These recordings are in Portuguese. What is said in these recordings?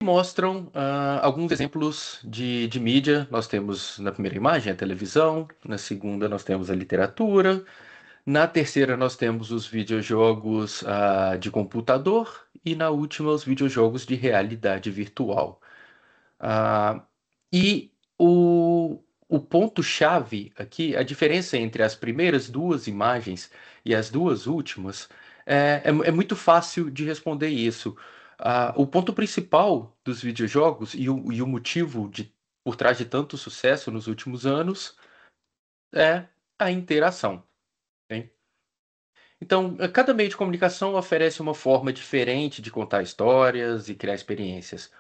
mostram alguns exemplos de mídia. Nós temos na primeira imagem a televisão, na segunda nós temos a literatura, na terceira nós temos os videojogos de computador e na última os videojogos de realidade virtual. Ah, e o ponto-chave aqui, a diferença entre as primeiras duas imagens e as duas últimas, é muito fácil de responder isso. O ponto principal dos videojogos e o motivo por trás de tanto sucesso nos últimos anos é a interação. Hein? Então, cada meio de comunicação oferece uma forma diferente de contar histórias e criar experiências.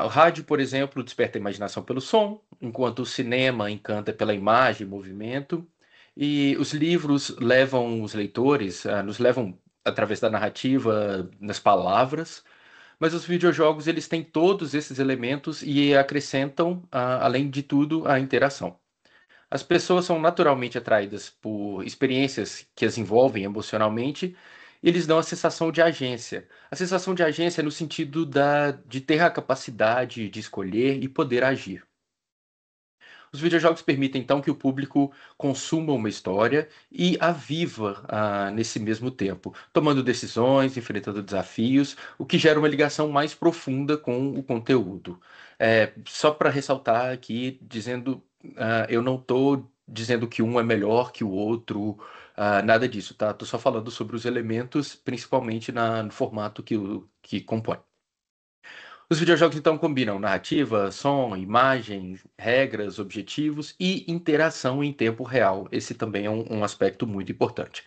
O rádio, por exemplo, desperta a imaginação pelo som, enquanto o cinema encanta pela imagem e movimento. E os livros levam os leitores, nos levam através da narrativa, nas palavras. Mas os videojogos, eles têm todos esses elementos e acrescentam, além de tudo, a interação. As pessoas são naturalmente atraídas por experiências que as envolvem emocionalmente e eles dão a sensação de agência. A sensação de agência é no sentido de ter a capacidade de escolher e poder agir. Os videojogos permitem então que o público consuma uma história e a viva nesse mesmo tempo, tomando decisões, enfrentando desafios, o que gera uma ligação mais profunda com o conteúdo. Só para ressaltar aqui, dizendo, eu não estou dizendo que um é melhor que o outro, nada disso, tá? Estou só falando sobre os elementos, principalmente no formato que compõe. Os videojogos então combinam narrativa, som, imagem, regras, objetivos e interação em tempo real. Esse também é um aspecto muito importante.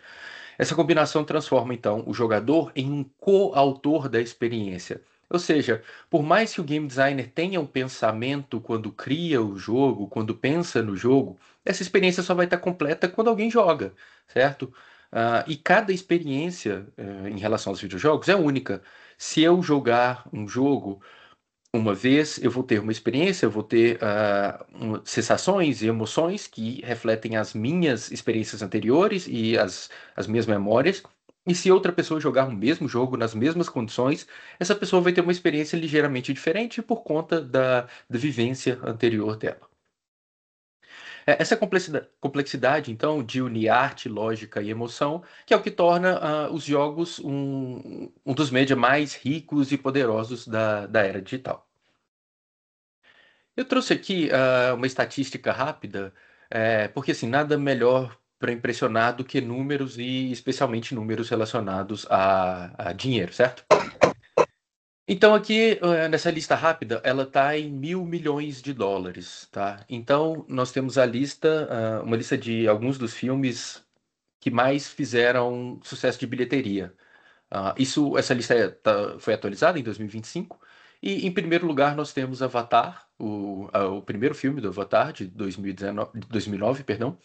Essa combinação transforma então o jogador em um coautor da experiência. Ou seja, por mais que o game designer tenha um pensamento quando cria o jogo, quando pensa no jogo, essa experiência só vai estar completa quando alguém joga, certo? E cada experiência em relação aos videojogos é única. Se eu jogar um jogo uma vez, eu vou ter uma experiência, eu vou ter sensações e emoções que refletem as minhas experiências anteriores e as minhas memórias. E se outra pessoa jogar o mesmo jogo nas mesmas condições, essa pessoa vai ter uma experiência ligeiramente diferente por conta da vivência anterior dela. Essa complexidade, então, de unir arte, lógica e emoção, que é o que torna os jogos um dos mídias mais ricos e poderosos da era digital. Eu trouxe aqui uma estatística rápida, porque assim, nada melhor para impressionar do que números e especialmente números relacionados a dinheiro, certo? Então aqui nessa lista rápida, ela está em 1.000 milhões de dólares, tá? Então nós temos uma lista de alguns dos filmes que mais fizeram sucesso de bilheteria. Essa lista foi atualizada em 2025. E, em primeiro lugar, nós temos Avatar, o primeiro filme do Avatar, de 2019, 2009, perdão,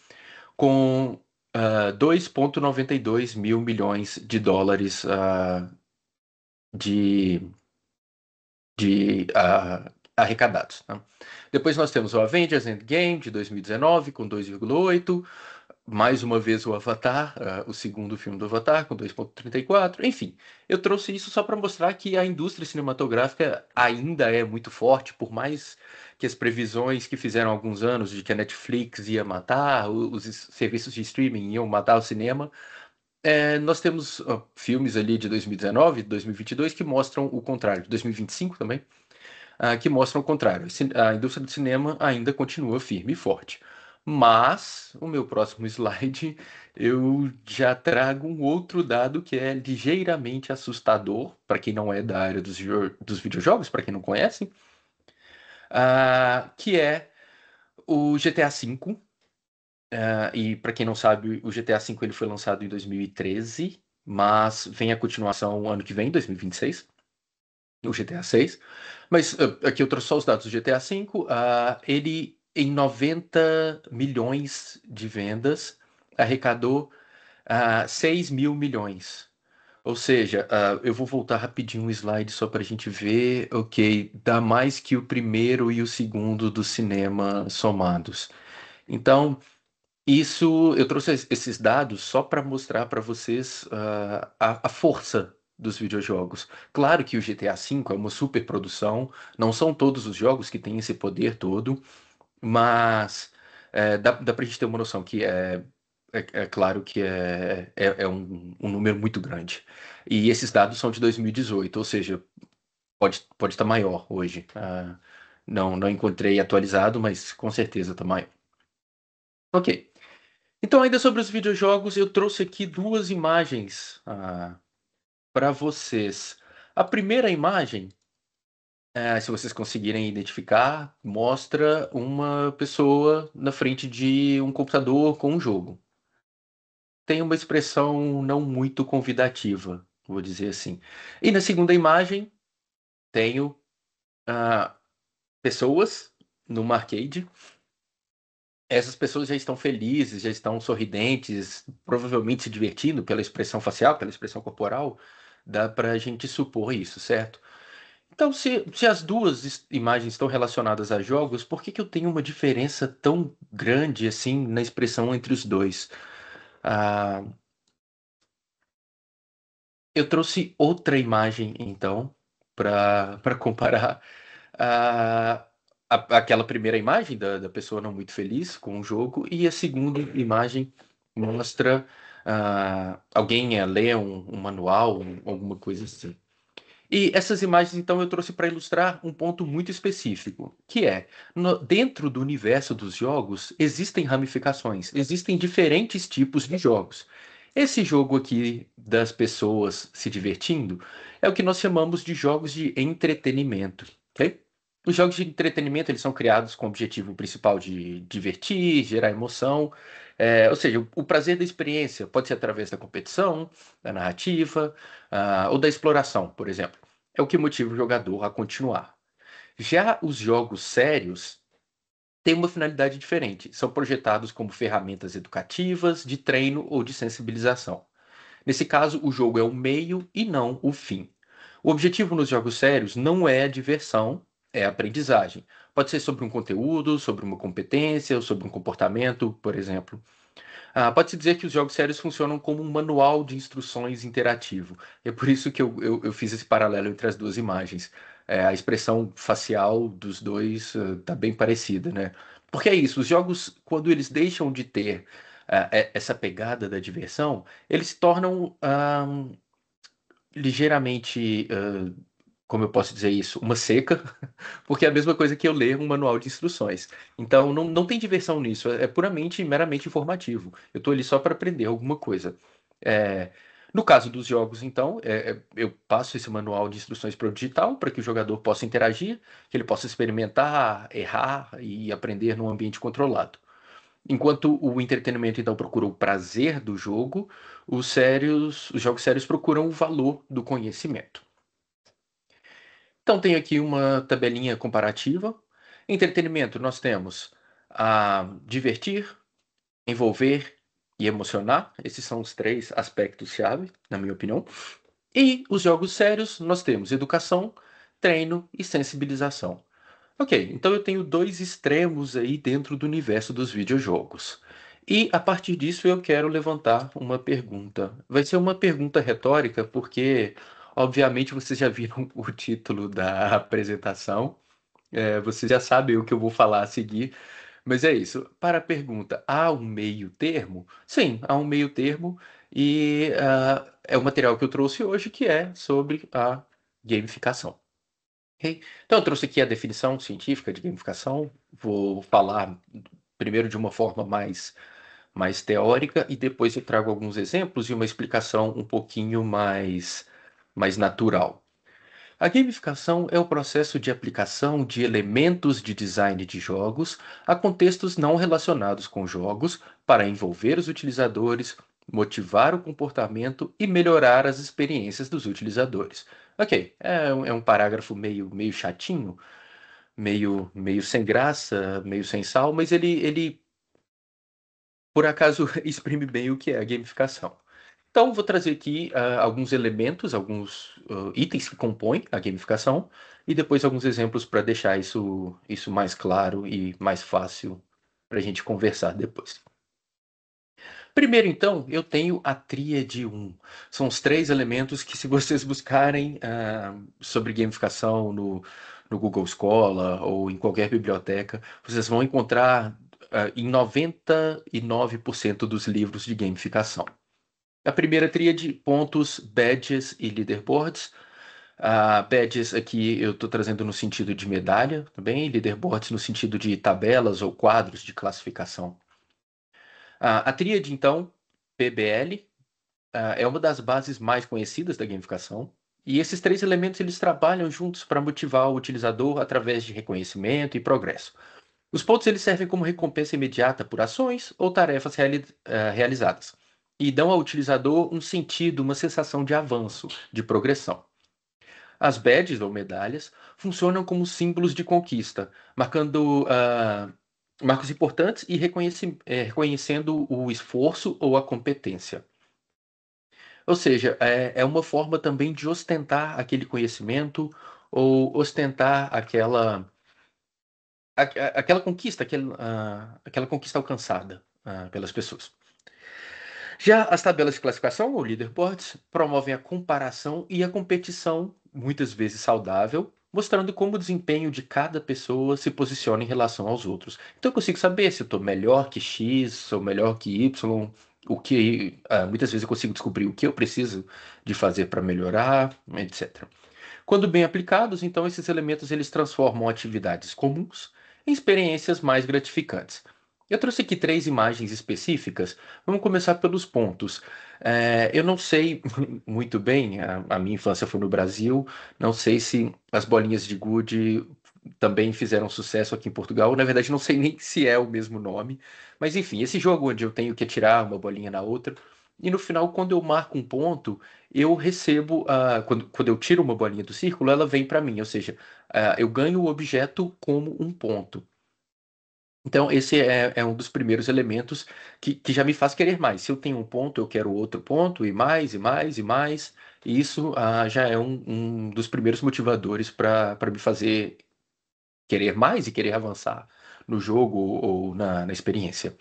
com 2,92 mil milhões de dólares de, arrecadados. Tá? Depois nós temos o Avengers Endgame, de 2019, com 2,8. Mais uma vez o Avatar, o segundo filme do Avatar, com 2,34. Enfim, eu trouxe isso só para mostrar que a indústria cinematográfica ainda é muito forte, por mais que as previsões que fizeram há alguns anos de que a Netflix ia matar, os serviços de streaming iam matar o cinema. Nós temos filmes ali de 2019, 2022 que mostram o contrário, de 2025 também, que mostram o contrário. A indústria do cinema ainda continua firme e forte. Mas, o meu próximo slide, eu já trago um outro dado que é ligeiramente assustador, para quem não é da área dos videojogos, para quem não conhece, que é o GTA V. E para quem não sabe, o GTA V ele foi lançado em 2013, mas vem a continuação ano que vem, 2026. O GTA 6. Mas aqui eu trouxe só os dados do GTA 5. Ele, em 90 milhões de vendas, arrecadou 6 mil milhões. Ou seja, eu vou voltar rapidinho um slide só para a gente ver. Ok, dá mais que o primeiro e o segundo do cinema somados. Então, eu trouxe esses dados só para mostrar para vocês a força dos videojogos. Claro que o GTA V é uma superprodução, não são todos os jogos que têm esse poder todo, mas dá pra gente ter uma noção que é claro que é um número muito grande. E esses dados são de 2018, ou seja, pode estar maior hoje. Não encontrei atualizado, mas com certeza está maior. Ok. Então, ainda sobre os videojogos, eu trouxe aqui duas imagens para vocês. A primeira imagem, se vocês conseguirem identificar, mostra uma pessoa na frente de um computador com um jogo. Tem uma expressão não muito convidativa, vou dizer assim. E na segunda imagem, tenho ah, pessoas numa arcade. Essas pessoas já estão felizes, já estão sorridentes, provavelmente se divertindo pela expressão facial, pela expressão corporal. Dá para a gente supor isso, certo? Então, se as duas imagens estão relacionadas a jogos, por que que eu tenho uma diferença tão grande assim na expressão entre os dois? Ah, eu trouxe outra imagem, então, para comparar a, aquela primeira imagem da pessoa não muito feliz com o jogo, e a segunda imagem mostra alguém lê um manual, alguma coisa assim. E essas imagens, então, eu trouxe para ilustrar um ponto muito específico, que é, dentro do universo dos jogos, existem ramificações, existem diferentes tipos de jogos. Esse jogo aqui das pessoas se divertindo é o que nós chamamos de jogos de entretenimento, ok? Os jogos de entretenimento, eles são criados com o objetivo principal de divertir, gerar emoção, ou seja, o prazer da experiência pode ser através da competição, da narrativa, ou da exploração, por exemplo. É o que motiva o jogador a continuar. Já os jogos sérios têm uma finalidade diferente. São projetados como ferramentas educativas, de treino ou de sensibilização. Nesse caso, o jogo é o meio e não o fim. O objetivo nos jogos sérios não é a diversão, é a aprendizagem. Pode ser sobre um conteúdo, sobre uma competência ou sobre um comportamento, por exemplo. Pode-se dizer que os jogos sérios funcionam como um manual de instruções interativo. É por isso que eu fiz esse paralelo entre as duas imagens. A expressão facial dos dois está bem parecida, né? Porque é isso, os jogos, quando eles deixam de ter essa pegada da diversão, eles se tornam ligeiramente, como eu posso dizer isso, uma seca, porque é a mesma coisa que eu ler um manual de instruções. Então não tem diversão nisso, é puramente, meramente informativo. Eu estou ali só para aprender alguma coisa. É, no caso dos jogos, então, eu passo esse manual de instruções para o digital, para que o jogador possa interagir, que ele possa experimentar, errar e aprender num ambiente controlado. Enquanto o entretenimento, então, procura o prazer do jogo, os jogos sérios procuram o valor do conhecimento. Então, tem aqui uma tabelinha comparativa. Entretenimento, nós temos a divertir, envolver e emocionar. Esses são os três aspectos-chave, na minha opinião. E os jogos sérios, nós temos educação, treino e sensibilização. Ok, então eu tenho dois extremos aí dentro do universo dos videojogos. E a partir disso eu quero levantar uma pergunta. Vai ser uma pergunta retórica, porque obviamente vocês já viram o título da apresentação, vocês já sabem o que eu vou falar a seguir, mas é isso. Para a pergunta, há um meio termo? Sim, há um meio termo, e é o material que eu trouxe hoje, que é sobre a gamificação. Ok? Então, eu trouxe aqui a definição científica de gamificação. Vou falar primeiro de uma forma mais teórica e depois eu trago alguns exemplos e uma explicação um pouquinho mais natural. A gamificação é o processo de aplicação de elementos de design de jogos a contextos não relacionados com jogos para envolver os utilizadores, motivar o comportamento e melhorar as experiências dos utilizadores. Ok, é um parágrafo meio chatinho, meio sem graça, meio sem sal, mas ele por acaso exprime bem o que é a gamificação. Então, vou trazer aqui alguns elementos, alguns itens que compõem a gamificação e depois alguns exemplos para deixar isso mais claro e mais fácil para a gente conversar depois. Primeiro, então, eu tenho a tríade 1. São os três elementos que, se vocês buscarem sobre gamificação no Google Scholar ou em qualquer biblioteca, vocês vão encontrar em 99% dos livros de gamificação. A primeira tríade, pontos, badges e leaderboards. Badges aqui eu estou trazendo no sentido de medalha também, leaderboards no sentido de tabelas ou quadros de classificação. A tríade, então, PBL, é uma das bases mais conhecidas da gamificação. E esses três elementos eles trabalham juntos para motivar o utilizador através de reconhecimento e progresso. Os pontos eles servem como recompensa imediata por ações ou tarefas realizadas e dão ao utilizador um sentido, uma sensação de avanço, de progressão. As badges ou medalhas funcionam como símbolos de conquista, marcando marcos importantes e reconhecendo o esforço ou a competência. Ou seja, é uma forma também de ostentar aquele conhecimento ou ostentar aquela conquista, aquela conquista alcançada pelas pessoas. Já as tabelas de classificação, ou leaderboards, promovem a comparação e a competição, muitas vezes saudável, mostrando como o desempenho de cada pessoa se posiciona em relação aos outros. Então eu consigo saber se eu estou melhor que X, sou melhor que Y, muitas vezes eu consigo descobrir o que eu preciso de fazer para melhorar, etc. Quando bem aplicados, então esses elementos eles transformam atividades comuns em experiências mais gratificantes. Eu trouxe aqui três imagens específicas. Vamos começar pelos pontos. Eu não sei muito bem, a minha infância foi no Brasil, não sei se as bolinhas de gude também fizeram sucesso aqui em Portugal. Na verdade, não sei nem se é o mesmo nome. Mas enfim, esse jogo onde eu tenho que atirar uma bolinha na outra. E no final, quando eu marco um ponto, eu recebo, quando eu tiro uma bolinha do círculo, ela vem para mim, ou seja, eu ganho o objeto como um ponto. Então, esse é um dos primeiros elementos que já me faz querer mais. Se eu tenho um ponto, eu quero outro ponto, e mais, e mais, e mais. E isso já é um dos primeiros motivadores para me fazer querer mais e querer avançar no jogo ou na experiência.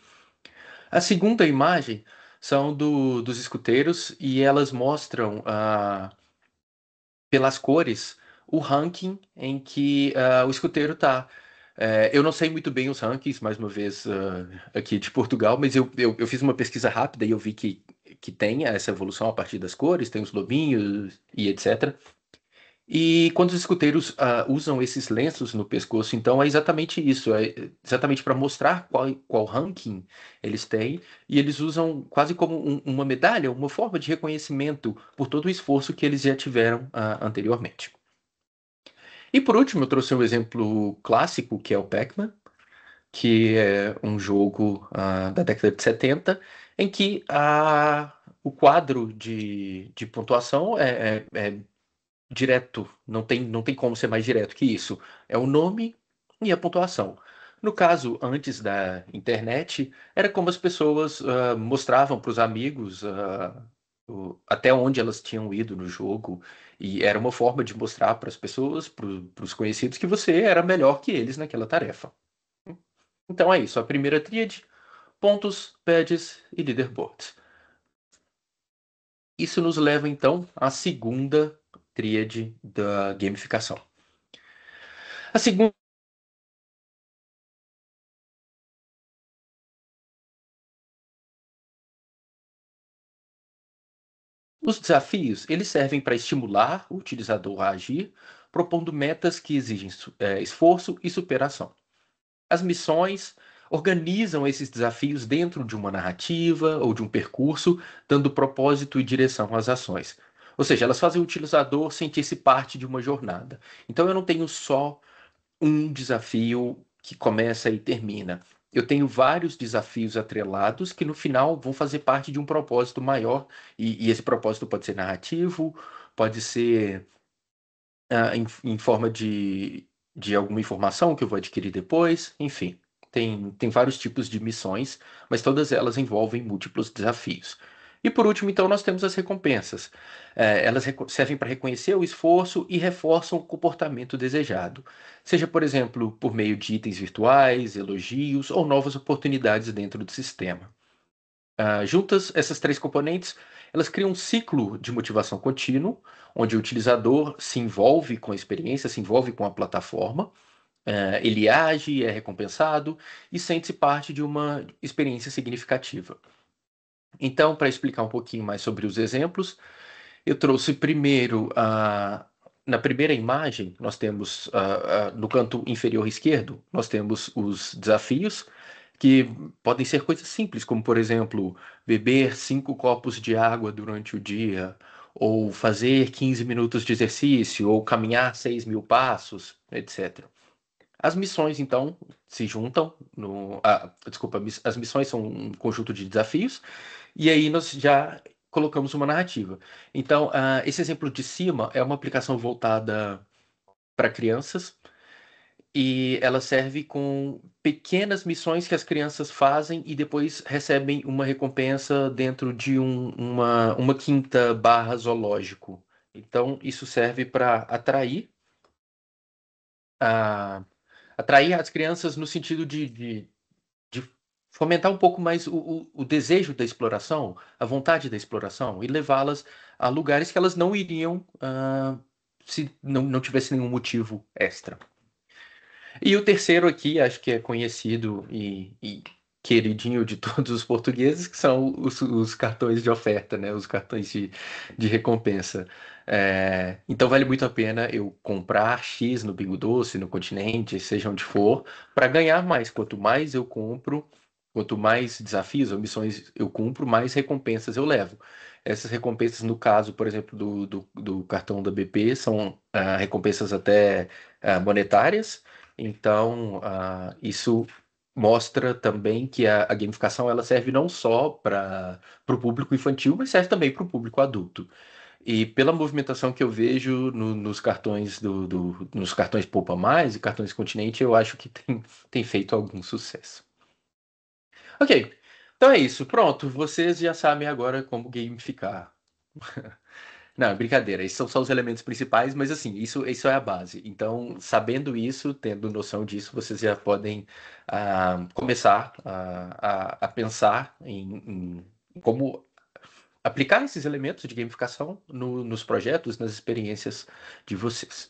A segunda imagem são dos escuteiros e elas mostram pelas cores o ranking em que o escuteiro está. Eu não sei muito bem os rankings, mais uma vez, aqui de Portugal, mas eu fiz uma pesquisa rápida e eu vi que tem essa evolução a partir das cores, tem os lobinhos e etc. E quando os escuteiros usam esses lenços no pescoço, então é exatamente isso, é exatamente para mostrar qual ranking eles têm, e eles usam quase como uma medalha, uma forma de reconhecimento por todo o esforço que eles já tiveram anteriormente. E por último, eu trouxe um exemplo clássico, que é o Pac-Man, que é um jogo da década de 70, em que o quadro de pontuação é direto, não tem como ser mais direto que isso. É o nome e a pontuação. No caso, antes da internet, era como as pessoas mostravam para os amigos até onde elas tinham ido no jogo, e era uma forma de mostrar para as pessoas, para os conhecidos, que você era melhor que eles naquela tarefa. Então é isso, a primeira tríade, pontos, badges e leaderboards. Isso nos leva então à segunda tríade da gamificação. A segunda, os desafios, eles servem para estimular o utilizador a agir, propondo metas que exigem esforço e superação. As missões organizam esses desafios dentro de uma narrativa ou de um percurso, dando propósito e direção às ações. Ou seja, elas fazem o utilizador sentir-se parte de uma jornada. Então eu não tenho só um desafio que começa e termina. Eu tenho vários desafios atrelados que no final vão fazer parte de um propósito maior, e esse propósito pode ser narrativo, pode ser em forma de alguma informação que eu vou adquirir depois, enfim. Tem vários tipos de missões, mas todas elas envolvem múltiplos desafios. E por último, então, nós temos as recompensas. Elas servem para reconhecer o esforço e reforçam o comportamento desejado. Seja, por exemplo, por meio de itens virtuais, elogios ou novas oportunidades dentro do sistema. Juntas, essas três componentes, elas criam um ciclo de motivação contínuo, onde o utilizador se envolve com a experiência, se envolve com a plataforma, ele age, é recompensado e sente-se parte de uma experiência significativa. Então, para explicar um pouquinho mais sobre os exemplos, eu trouxe primeiro, na primeira imagem, nós temos, no canto inferior esquerdo, nós temos os desafios, que podem ser coisas simples, como, por exemplo, beber 5 copos de água durante o dia, ou fazer 15 minutos de exercício, ou caminhar 6.000 passos, etc. As missões, então, se juntam desculpa, as missões são um conjunto de desafios, e aí nós já colocamos uma narrativa. Então, esse exemplo de cima é uma aplicação voltada para crianças, e ela serve com pequenas missões que as crianças fazem e depois recebem uma recompensa dentro de uma quinta barra zoológico. Então, isso serve para a- atrair as crianças no sentido de fomentar um pouco mais o desejo da exploração, a vontade da exploração e levá-las a lugares que elas não iriam, se não tivesse nenhum motivo extra. E o terceiro aqui, acho que é conhecido e queridinho de todos os portugueses, que são os cartões de oferta, né? Os cartões de recompensa. Então vale muito a pena eu comprar X no Pingo Doce, no Continente, seja onde for, para ganhar mais. Quanto mais eu compro, quanto mais desafios ou missões eu cumpro, mais recompensas eu levo. Essas recompensas, no caso, por exemplo, do cartão da BP, são recompensas até monetárias. Então, isso mostra também que a gamificação ela serve não só para o público infantil, mas serve também para o público adulto. E pela movimentação que eu vejo nos cartões nos cartões Poupa Mais e cartões Continente, eu acho que tem feito algum sucesso. Ok, então é isso. Pronto, vocês já sabem agora como gamificar. Não, brincadeira, esses são só os elementos principais, mas assim, isso é a base. Então, sabendo isso, tendo noção disso, vocês já podem começar a pensar em como aplicar esses elementos de gamificação nos projetos, nas experiências de vocês.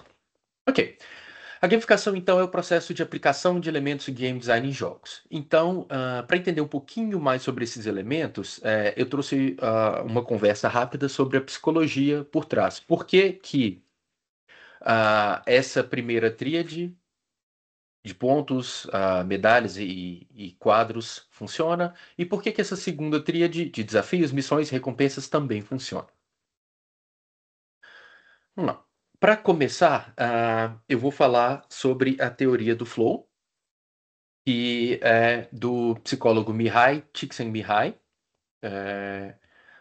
Ok. A gamificação, então, é o processo de aplicação de elementos de game design em jogos. Então, para entender um pouquinho mais sobre esses elementos, eu trouxe uma conversa rápida sobre a psicologia por trás. Por que que essa primeira tríade de pontos, medalhas e quadros funciona? E por que que essa segunda tríade de desafios, missões e recompensas também funciona? Vamos lá. Para começar, eu vou falar sobre a teoria do flow, que é do psicólogo Mihai Csikszentmihalyi.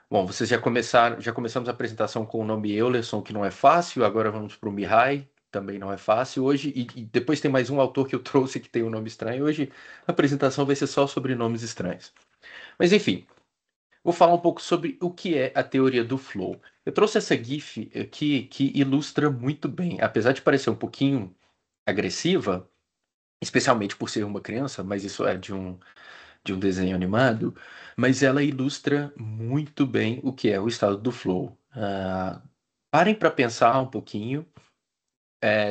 Bom, vocês já começamos a apresentação com o nome Eulerson, que não é fácil, agora vamos para o Mihai, também não é fácil hoje, e depois tem mais um autor que eu trouxe que tem um nome estranho. Hoje a apresentação vai ser só sobre nomes estranhos. Mas enfim, vou falar um pouco sobre o que é a teoria do flow. Eu trouxe essa GIF aqui que ilustra muito bem, apesar de parecer um pouquinho agressiva, especialmente por ser uma criança, mas isso é de um desenho animado, mas ela ilustra muito bem o que é o estado do flow. Parem para pensar um pouquinho,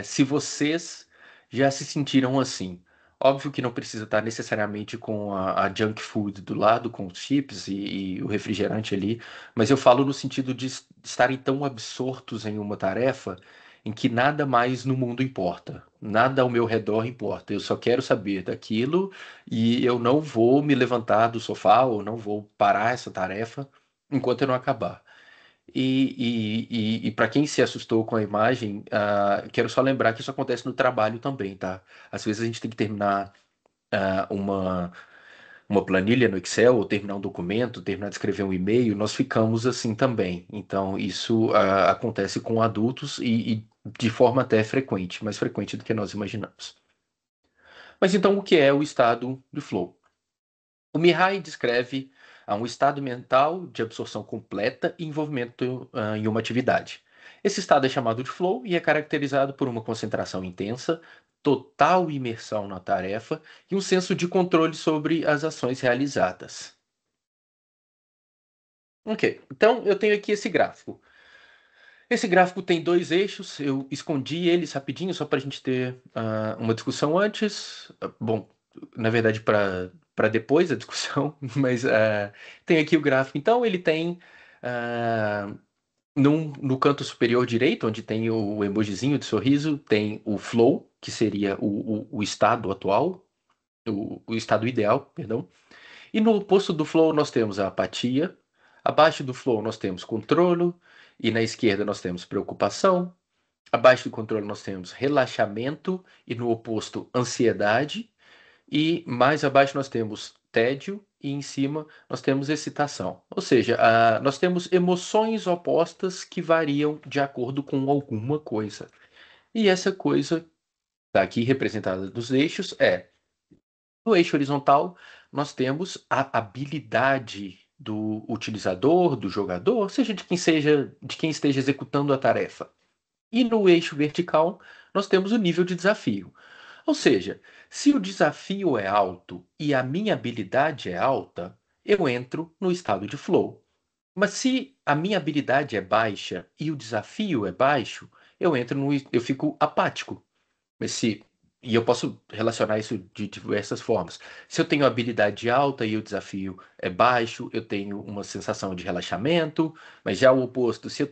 se vocês já se sentiram assim. Óbvio que não precisa estar necessariamente com a junk food do lado, com os chips e o refrigerante ali, mas eu falo no sentido de estarem tão absortos em uma tarefa em que nada mais no mundo importa, nada ao meu redor importa. Eu só quero saber daquilo e eu não vou me levantar do sofá ou não vou parar essa tarefa enquanto eu não acabar. E para quem se assustou com a imagem, quero só lembrar que isso acontece no trabalho também, tá? Às vezes a gente tem que terminar uma planilha no Excel, ou terminar um documento, terminar de escrever um e-mail, nós ficamos assim também. Então, isso acontece com adultos e de forma até frequente, mais frequente do que nós imaginamos. Mas então, o que é o estado de flow? O Mihai descreve um estado mental de absorção completa e envolvimento em uma atividade. Esse estado é chamado de flow e é caracterizado por uma concentração intensa, total imersão na tarefa e um senso de controle sobre as ações realizadas. Ok, então eu tenho aqui esse gráfico. Esse gráfico tem dois eixos, eu escondi eles rapidinho só para a gente ter uma discussão antes. Bom, na verdade, para depois da discussão, mas tem aqui o gráfico. Então, ele tem ah, no canto superior direito, onde tem o emojizinho de sorriso, tem o flow, que seria o estado atual, o estado ideal, perdão. E no oposto do flow nós temos a apatia, abaixo do flow nós temos controlo, e na esquerda nós temos preocupação, abaixo do controle nós temos relaxamento, e no oposto ansiedade, e mais abaixo nós temos tédio, e em cima nós temos excitação. Ou seja, nós temos emoções opostas que variam de acordo com alguma coisa. E essa coisa está aqui representada nos eixos no eixo horizontal, nós temos a habilidade do utilizador, do jogador, seja, de quem esteja executando a tarefa. E no eixo vertical, nós temos o nível de desafio. Ou seja, se o desafio é alto e a minha habilidade é alta, eu entro no estado de flow. Mas se a minha habilidade é baixa e o desafio é baixo, eu fico apático. Mas se, e eu posso relacionar isso de diversas formas. Se eu tenho habilidade alta e o desafio é baixo, eu tenho uma sensação de relaxamento, mas já o oposto, se eu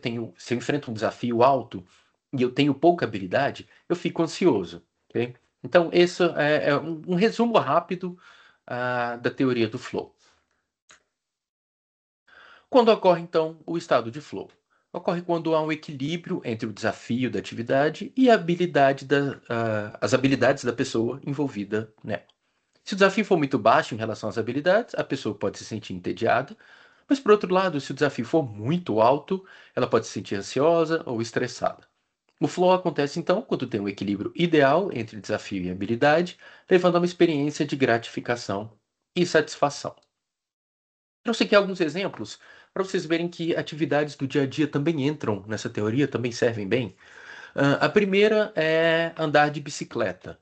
enfrento um desafio alto e eu tenho pouca habilidade, eu fico ansioso, ok? Então, esse é um resumo rápido da teoria do flow. Quando ocorre, então, o estado de flow? Ocorre quando há um equilíbrio entre o desafio da atividade e as habilidades da pessoa envolvida nela. Se o desafio for muito baixo em relação às habilidades, a pessoa pode se sentir entediada, mas, por outro lado, se o desafio for muito alto, ela pode se sentir ansiosa ou estressada. O flow acontece, então, quando tem um equilíbrio ideal entre desafio e habilidade, levando a uma experiência de gratificação e satisfação. Trouxe aqui alguns exemplos para vocês verem que atividades do dia a dia também entram nessa teoria, também servem bem. A primeira é andar de bicicleta.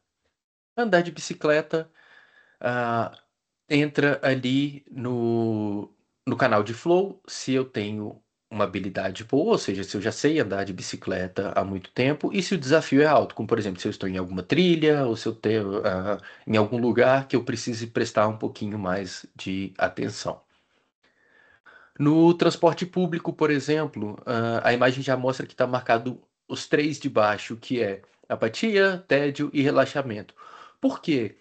Andar de bicicleta ah, entra ali no canal de flow se eu tenho uma habilidade boa, ou seja, se eu já sei andar de bicicleta há muito tempo, e se o desafio é alto, como por exemplo, se eu estou em alguma trilha ou se eu tenho em algum lugar que eu precise prestar um pouquinho mais de atenção. No transporte público, por exemplo, a imagem já mostra que está marcado os três de baixo, que é apatia, tédio e relaxamento. Por quê?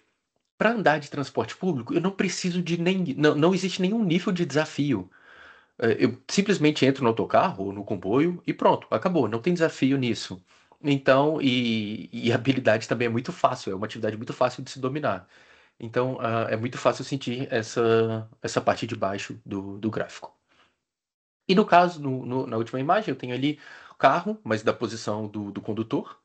Para andar de transporte público, eu não preciso de nem. Não, não existe nenhum nível de desafio. Eu simplesmente entro no autocarro ou no comboio e pronto, acabou. Não tem desafio nisso. Então, e a habilidade também é muito fácil, é uma atividade muito fácil de se dominar. Então, é muito fácil sentir essa parte de baixo do gráfico. E no caso, na última imagem, eu tenho ali o carro, mas da posição do condutor.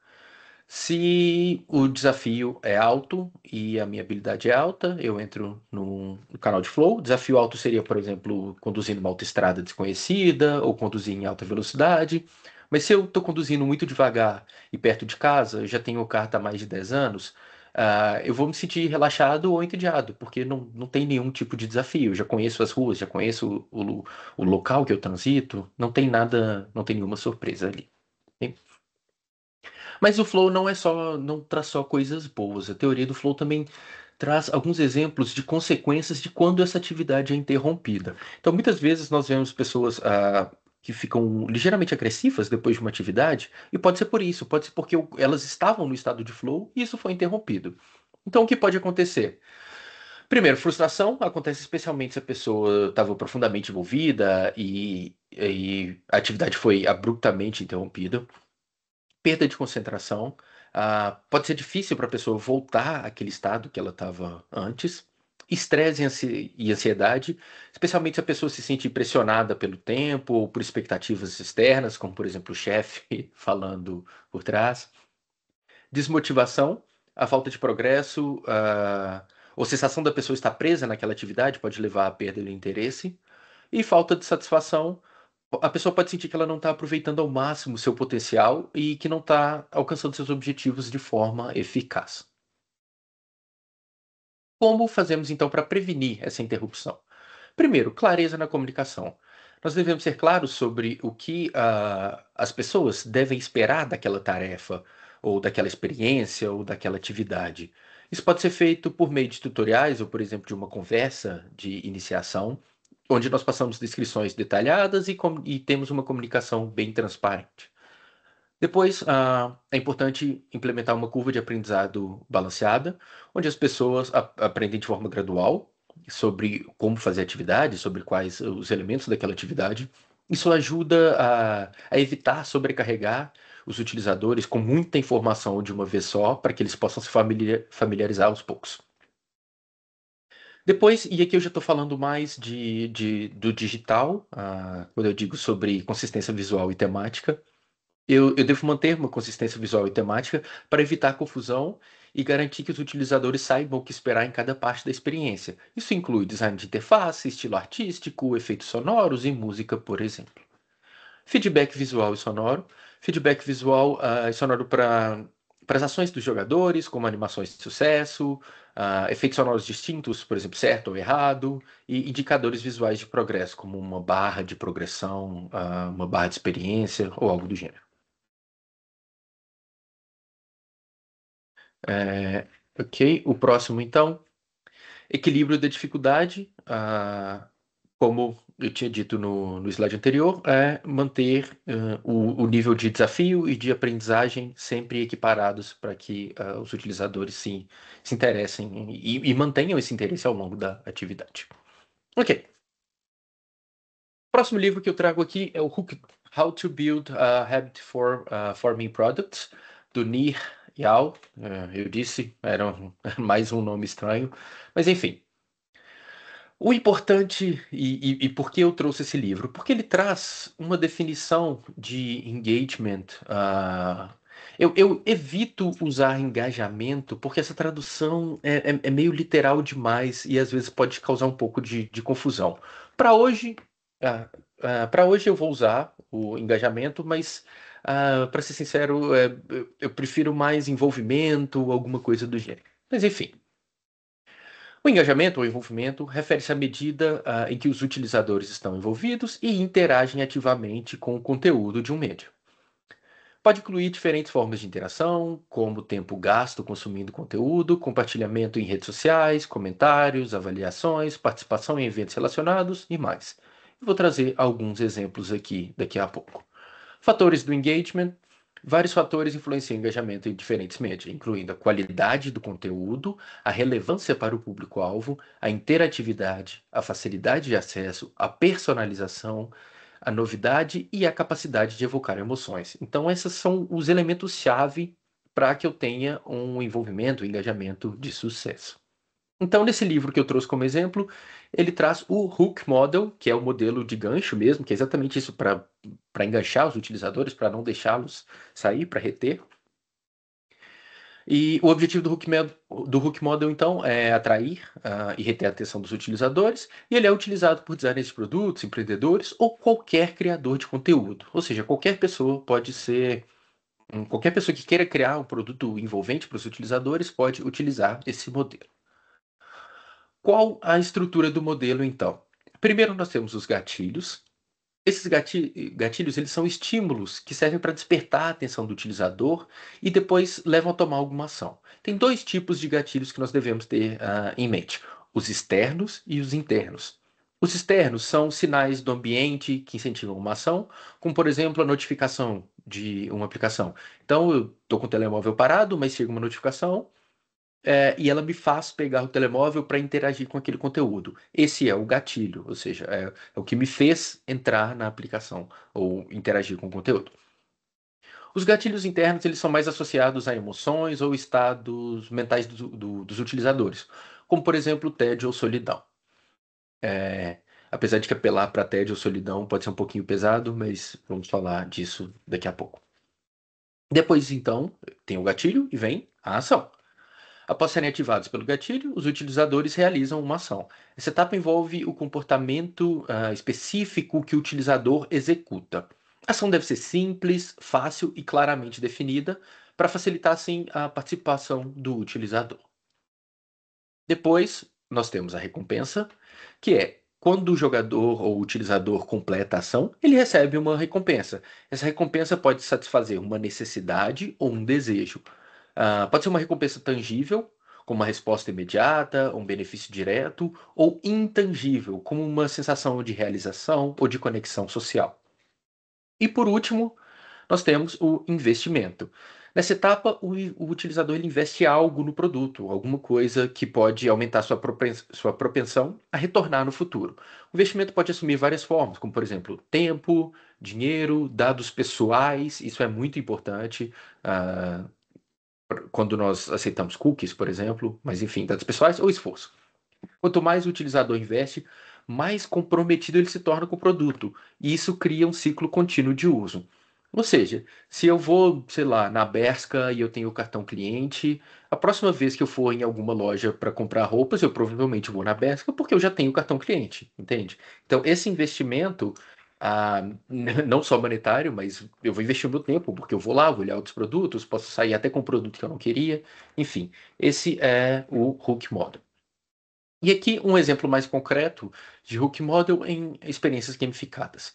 Se o desafio é alto e a minha habilidade é alta, eu entro no canal de flow. Desafio alto seria, por exemplo, conduzindo uma autoestrada desconhecida ou conduzir em alta velocidade. Mas se eu estou conduzindo muito devagar e perto de casa, eu já tenho o carro há mais de 10 anos, eu vou me sentir relaxado ou entediado, porque não tem nenhum tipo de desafio. Eu já conheço as ruas, já conheço o local que eu transito, não tem nada, não tem nenhuma surpresa ali. Mas o flow não traz só coisas boas. A teoria do flow também traz alguns exemplos de consequências de quando essa atividade é interrompida. Então, muitas vezes nós vemos pessoas que ficam ligeiramente agressivas depois de uma atividade, e pode ser por isso, pode ser porque elas estavam no estado de flow e isso foi interrompido. Então, o que pode acontecer? Primeiro, frustração acontece especialmente se a pessoa estava profundamente envolvida e a atividade foi abruptamente interrompida. Perda de concentração. Pode ser difícil para a pessoa voltar àquele estado que ela estava antes. Estresse e ansiedade, especialmente se a pessoa se sente pressionada pelo tempo ou por expectativas externas, como por exemplo o chefe falando por trás. Desmotivação, a falta de progresso, ou sensação da pessoa estar presa naquela atividade pode levar à perda do interesse. E falta de satisfação, a pessoa pode sentir que ela não está aproveitando ao máximo o seu potencial e que não está alcançando seus objetivos de forma eficaz. Como fazemos então para prevenir essa interrupção? Primeiro, clareza na comunicação. Nós devemos ser claros sobre o que as pessoas devem esperar daquela tarefa, ou daquela experiência, ou daquela atividade. Isso pode ser feito por meio de tutoriais, ou, por exemplo, de uma conversa de iniciação, onde nós passamos descrições detalhadas e temos uma comunicação bem transparente. Depois, é importante implementar uma curva de aprendizado balanceada, onde as pessoas aprendem de forma gradual sobre como fazer a atividade, sobre quais os elementos daquela atividade. Isso ajuda a evitar sobrecarregar os utilizadores com muita informação de uma vez só, para que eles possam se familiarizar aos poucos. Depois, e aqui eu já estou falando mais do digital, quando eu digo sobre consistência visual e temática. Eu devo manter uma consistência visual e temática para evitar confusão e garantir que os utilizadores saibam o que esperar em cada parte da experiência. Isso inclui design de interface, estilo artístico, efeitos sonoros e música, por exemplo. Feedback visual e sonoro. Feedback visual e sonoro para as ações dos jogadores, como animações de sucesso, efeitos sonoros distintos, por exemplo, certo ou errado, e indicadores visuais de progresso, como uma barra de progressão, uma barra de experiência ou algo do gênero. É, ok, o próximo então, equilíbrio da dificuldade. Como eu tinha dito no slide anterior, é manter o nível de desafio e de aprendizagem sempre equiparados para que os utilizadores se interessem e mantenham esse interesse ao longo da atividade. Ok, próximo livro que eu trago aqui é o How to Build a Habit for Forming Products, do Nir Yao. Eu disse, era mais um nome estranho, mas enfim. O importante, e por que eu trouxe esse livro? Porque ele traz uma definição de engagement. Eu evito usar engajamento porque essa tradução é meio literal demais e às vezes pode causar um pouco de confusão. Para hoje, para hoje eu vou usar o engajamento, mas para ser sincero, eu prefiro mais envolvimento, alguma coisa do gênero. Mas enfim. O engajamento ou envolvimento refere-se à medida em que os utilizadores estão envolvidos e interagem ativamente com o conteúdo de um médio. Pode incluir diferentes formas de interação, como tempo gasto consumindo conteúdo, compartilhamento em redes sociais, comentários, avaliações, participação em eventos relacionados e mais. Eu vou trazer alguns exemplos aqui daqui a pouco. Fatores do engagement. Vários fatores influenciam o engajamento em diferentes mídias, incluindo a qualidade do conteúdo, a relevância para o público-alvo, a interatividade, a facilidade de acesso, a personalização, a novidade e a capacidade de evocar emoções. Então, esses são os elementos-chave para que eu tenha um envolvimento, um engajamento de sucesso. Então, nesse livro que eu trouxe como exemplo, ele traz o Hook Model, que é o modelo de gancho mesmo, que é exatamente isso para enganchar os utilizadores, para não deixá-los sair, para reter. E o objetivo do Hook Model, então, é atrair e reter a atenção dos utilizadores, e ele é utilizado por designers de produtos, empreendedores ou qualquer criador de conteúdo. Ou seja, qualquer pessoa pode ser. Qualquer pessoa que queira criar um produto envolvente para os utilizadores pode utilizar esse modelo. Qual a estrutura do modelo, então? Primeiro, nós temos os gatilhos. Esses gatilhos, eles são estímulos que servem para despertar a atenção do utilizador e depois levam a tomar alguma ação. Tem dois tipos de gatilhos que nós devemos ter em mente: os externos e os internos. Os externos são sinais do ambiente que incentivam uma ação, como por exemplo a notificação de uma aplicação. Então, eu estou com o telemóvel parado, mas chega uma notificação, e ela me faz pegar o telemóvel para interagir com aquele conteúdo. Esse é o gatilho, ou seja, é o que me fez entrar na aplicação ou interagir com o conteúdo. Os gatilhos internos eles são mais associados a emoções ou estados mentais dos utilizadores, como por exemplo tédio ou solidão. É, apesar de que apelar para tédio ou solidão pode ser um pouquinho pesado, mas vamos falar disso daqui a pouco. Depois, então, tem o gatilho e vem a ação. Após serem ativados pelo gatilho, os utilizadores realizam uma ação. Essa etapa envolve o comportamento específico que o utilizador executa. A ação deve ser simples, fácil e claramente definida para facilitar, assim, a participação do utilizador. Depois, nós temos a recompensa, que é quando o jogador ou o utilizador completa a ação, ele recebe uma recompensa. Essa recompensa pode satisfazer uma necessidade ou um desejo. Pode ser uma recompensa tangível, como uma resposta imediata, um benefício direto, ou intangível, como uma sensação de realização ou de conexão social. E por último, nós temos o investimento. Nessa etapa, o utilizador ele investe algo no produto, alguma coisa que pode aumentar sua propensão a retornar no futuro. O investimento pode assumir várias formas, como, por exemplo, tempo, dinheiro, dados pessoais, isso é muito importante. ah, Quando nós aceitamos cookies, por exemplo, mas enfim, dados pessoais ou esforço. Quanto mais o utilizador investe, mais comprometido ele se torna com o produto. E isso cria um ciclo contínuo de uso. Ou seja, se eu vou, sei lá, na Bershka e eu tenho o cartão cliente, a próxima vez que eu for em alguma loja para comprar roupas, eu provavelmente vou na Bershka porque eu já tenho o cartão cliente, entende? Então, esse investimento, não só monetário, mas eu vou investir o meu tempo, porque eu vou lá, vou olhar outros produtos, posso sair até com um produto que eu não queria. Enfim, esse é o Hook Model. E aqui um exemplo mais concreto de Hook Model em experiências gamificadas.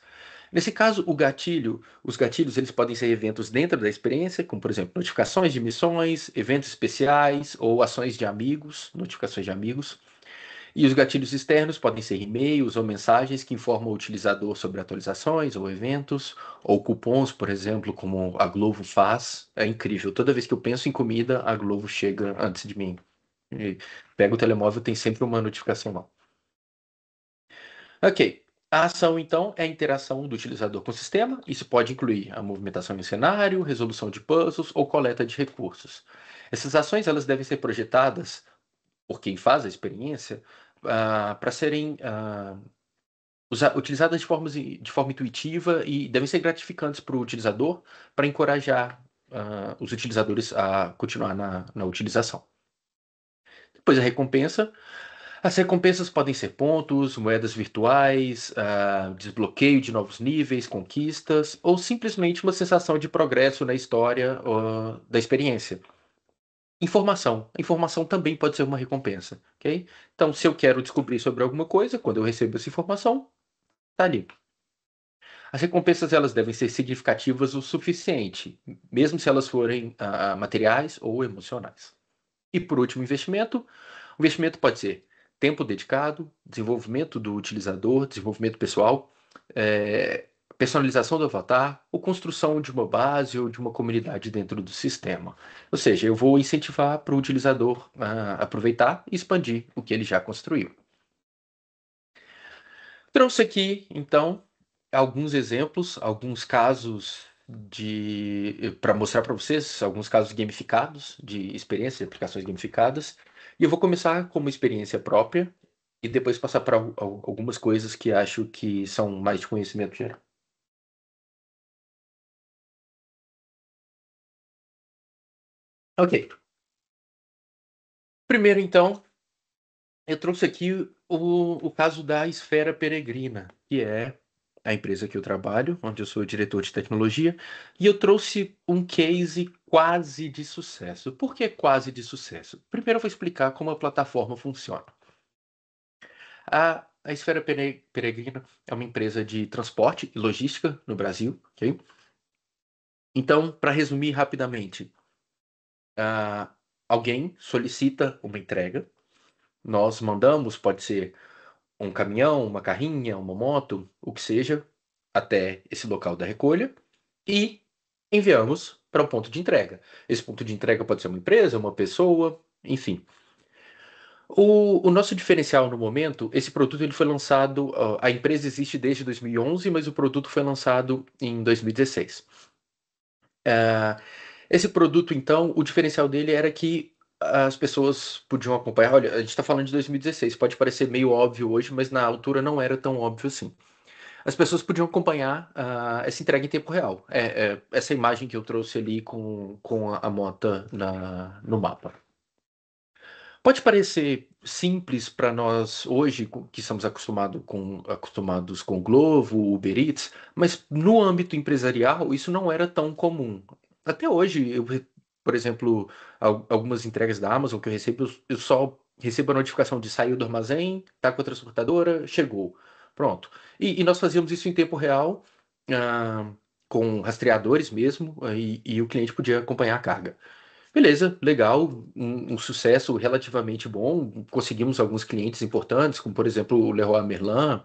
Nesse caso, os gatilhos, eles podem ser eventos dentro da experiência, como por exemplo, notificações de missões, eventos especiais ou ações de amigos, notificações de amigos. E os gatilhos externos podem ser e-mails ou mensagens que informam o utilizador sobre atualizações ou eventos, ou cupons, por exemplo, como a Glovo faz. É incrível. Toda vez que eu penso em comida, a Glovo chega antes de mim. E pega o telemóvel, tem sempre uma notificação lá. Ok. A ação, então, é a interação do utilizador com o sistema. Isso pode incluir a movimentação em cenário, resolução de puzzles ou coleta de recursos. Essas ações elas devem ser projetadas por quem faz a experiência para serem utilizadas de forma intuitiva e devem ser gratificantes para o utilizador para encorajar os utilizadores a continuar na utilização. Depois a recompensa. As recompensas podem ser pontos, moedas virtuais, desbloqueio de novos níveis, conquistas, ou simplesmente uma sensação de progresso na história da experiência. Informação. A informação também pode ser uma recompensa, ok? Então, se eu quero descobrir sobre alguma coisa, quando eu recebo essa informação, tá ali. As recompensas elas devem ser significativas o suficiente, mesmo se elas forem materiais ou emocionais. E por último, investimento. O investimento pode ser tempo dedicado, desenvolvimento do utilizador, desenvolvimento pessoal, personalização do avatar, ou construção de uma base ou de uma comunidade dentro do sistema. Ou seja, eu vou incentivar para o utilizador aproveitar e expandir o que ele já construiu. Trouxe aqui, então, alguns exemplos, alguns casos para mostrar para vocês, alguns casos gamificados de experiência de aplicações gamificadas. E eu vou começar com uma experiência própria e depois passar para algumas coisas que acho que são mais de conhecimento geral. Ok. Primeiro, então, eu trouxe aqui o caso da Esfera Peregrina, que é a empresa que eu trabalho, onde eu sou diretor de tecnologia, e eu trouxe um case quase de sucesso. Por que quase de sucesso? Primeiro eu vou explicar como a plataforma funciona. A Esfera Peregrina é uma empresa de transporte e logística no Brasil, ok? Então, para resumir rapidamente, ah, alguém solicita uma entrega, nós mandamos, pode ser um caminhão, uma carrinha, uma moto, o que seja, até esse local da recolha e enviamos para um ponto de entrega. Esse ponto de entrega pode ser uma empresa, uma pessoa, enfim. O nosso diferencial no momento, esse produto ele foi lançado, a empresa existe desde 2011, mas o produto foi lançado em 2016. Esse produto, então, o diferencial dele era que as pessoas podiam acompanhar. Olha, a gente está falando de 2016, pode parecer meio óbvio hoje, mas na altura não era tão óbvio assim. As pessoas podiam acompanhar essa entrega em tempo real. Essa imagem que eu trouxe ali com a mota no mapa. Pode parecer simples para nós hoje, que estamos acostumados com o Glovo, o Uber Eats, mas no âmbito empresarial isso não era tão comum. Até hoje, por exemplo, algumas entregas da Amazon que eu recebo, eu só recebo a notificação de saiu do armazém, tá com a transportadora, chegou. Pronto. E nós fazíamos isso em tempo real, ah, com rastreadores mesmo, e o cliente podia acompanhar a carga. Beleza, legal, um sucesso relativamente bom. Conseguimos alguns clientes importantes, como por exemplo o Leroy Merlin.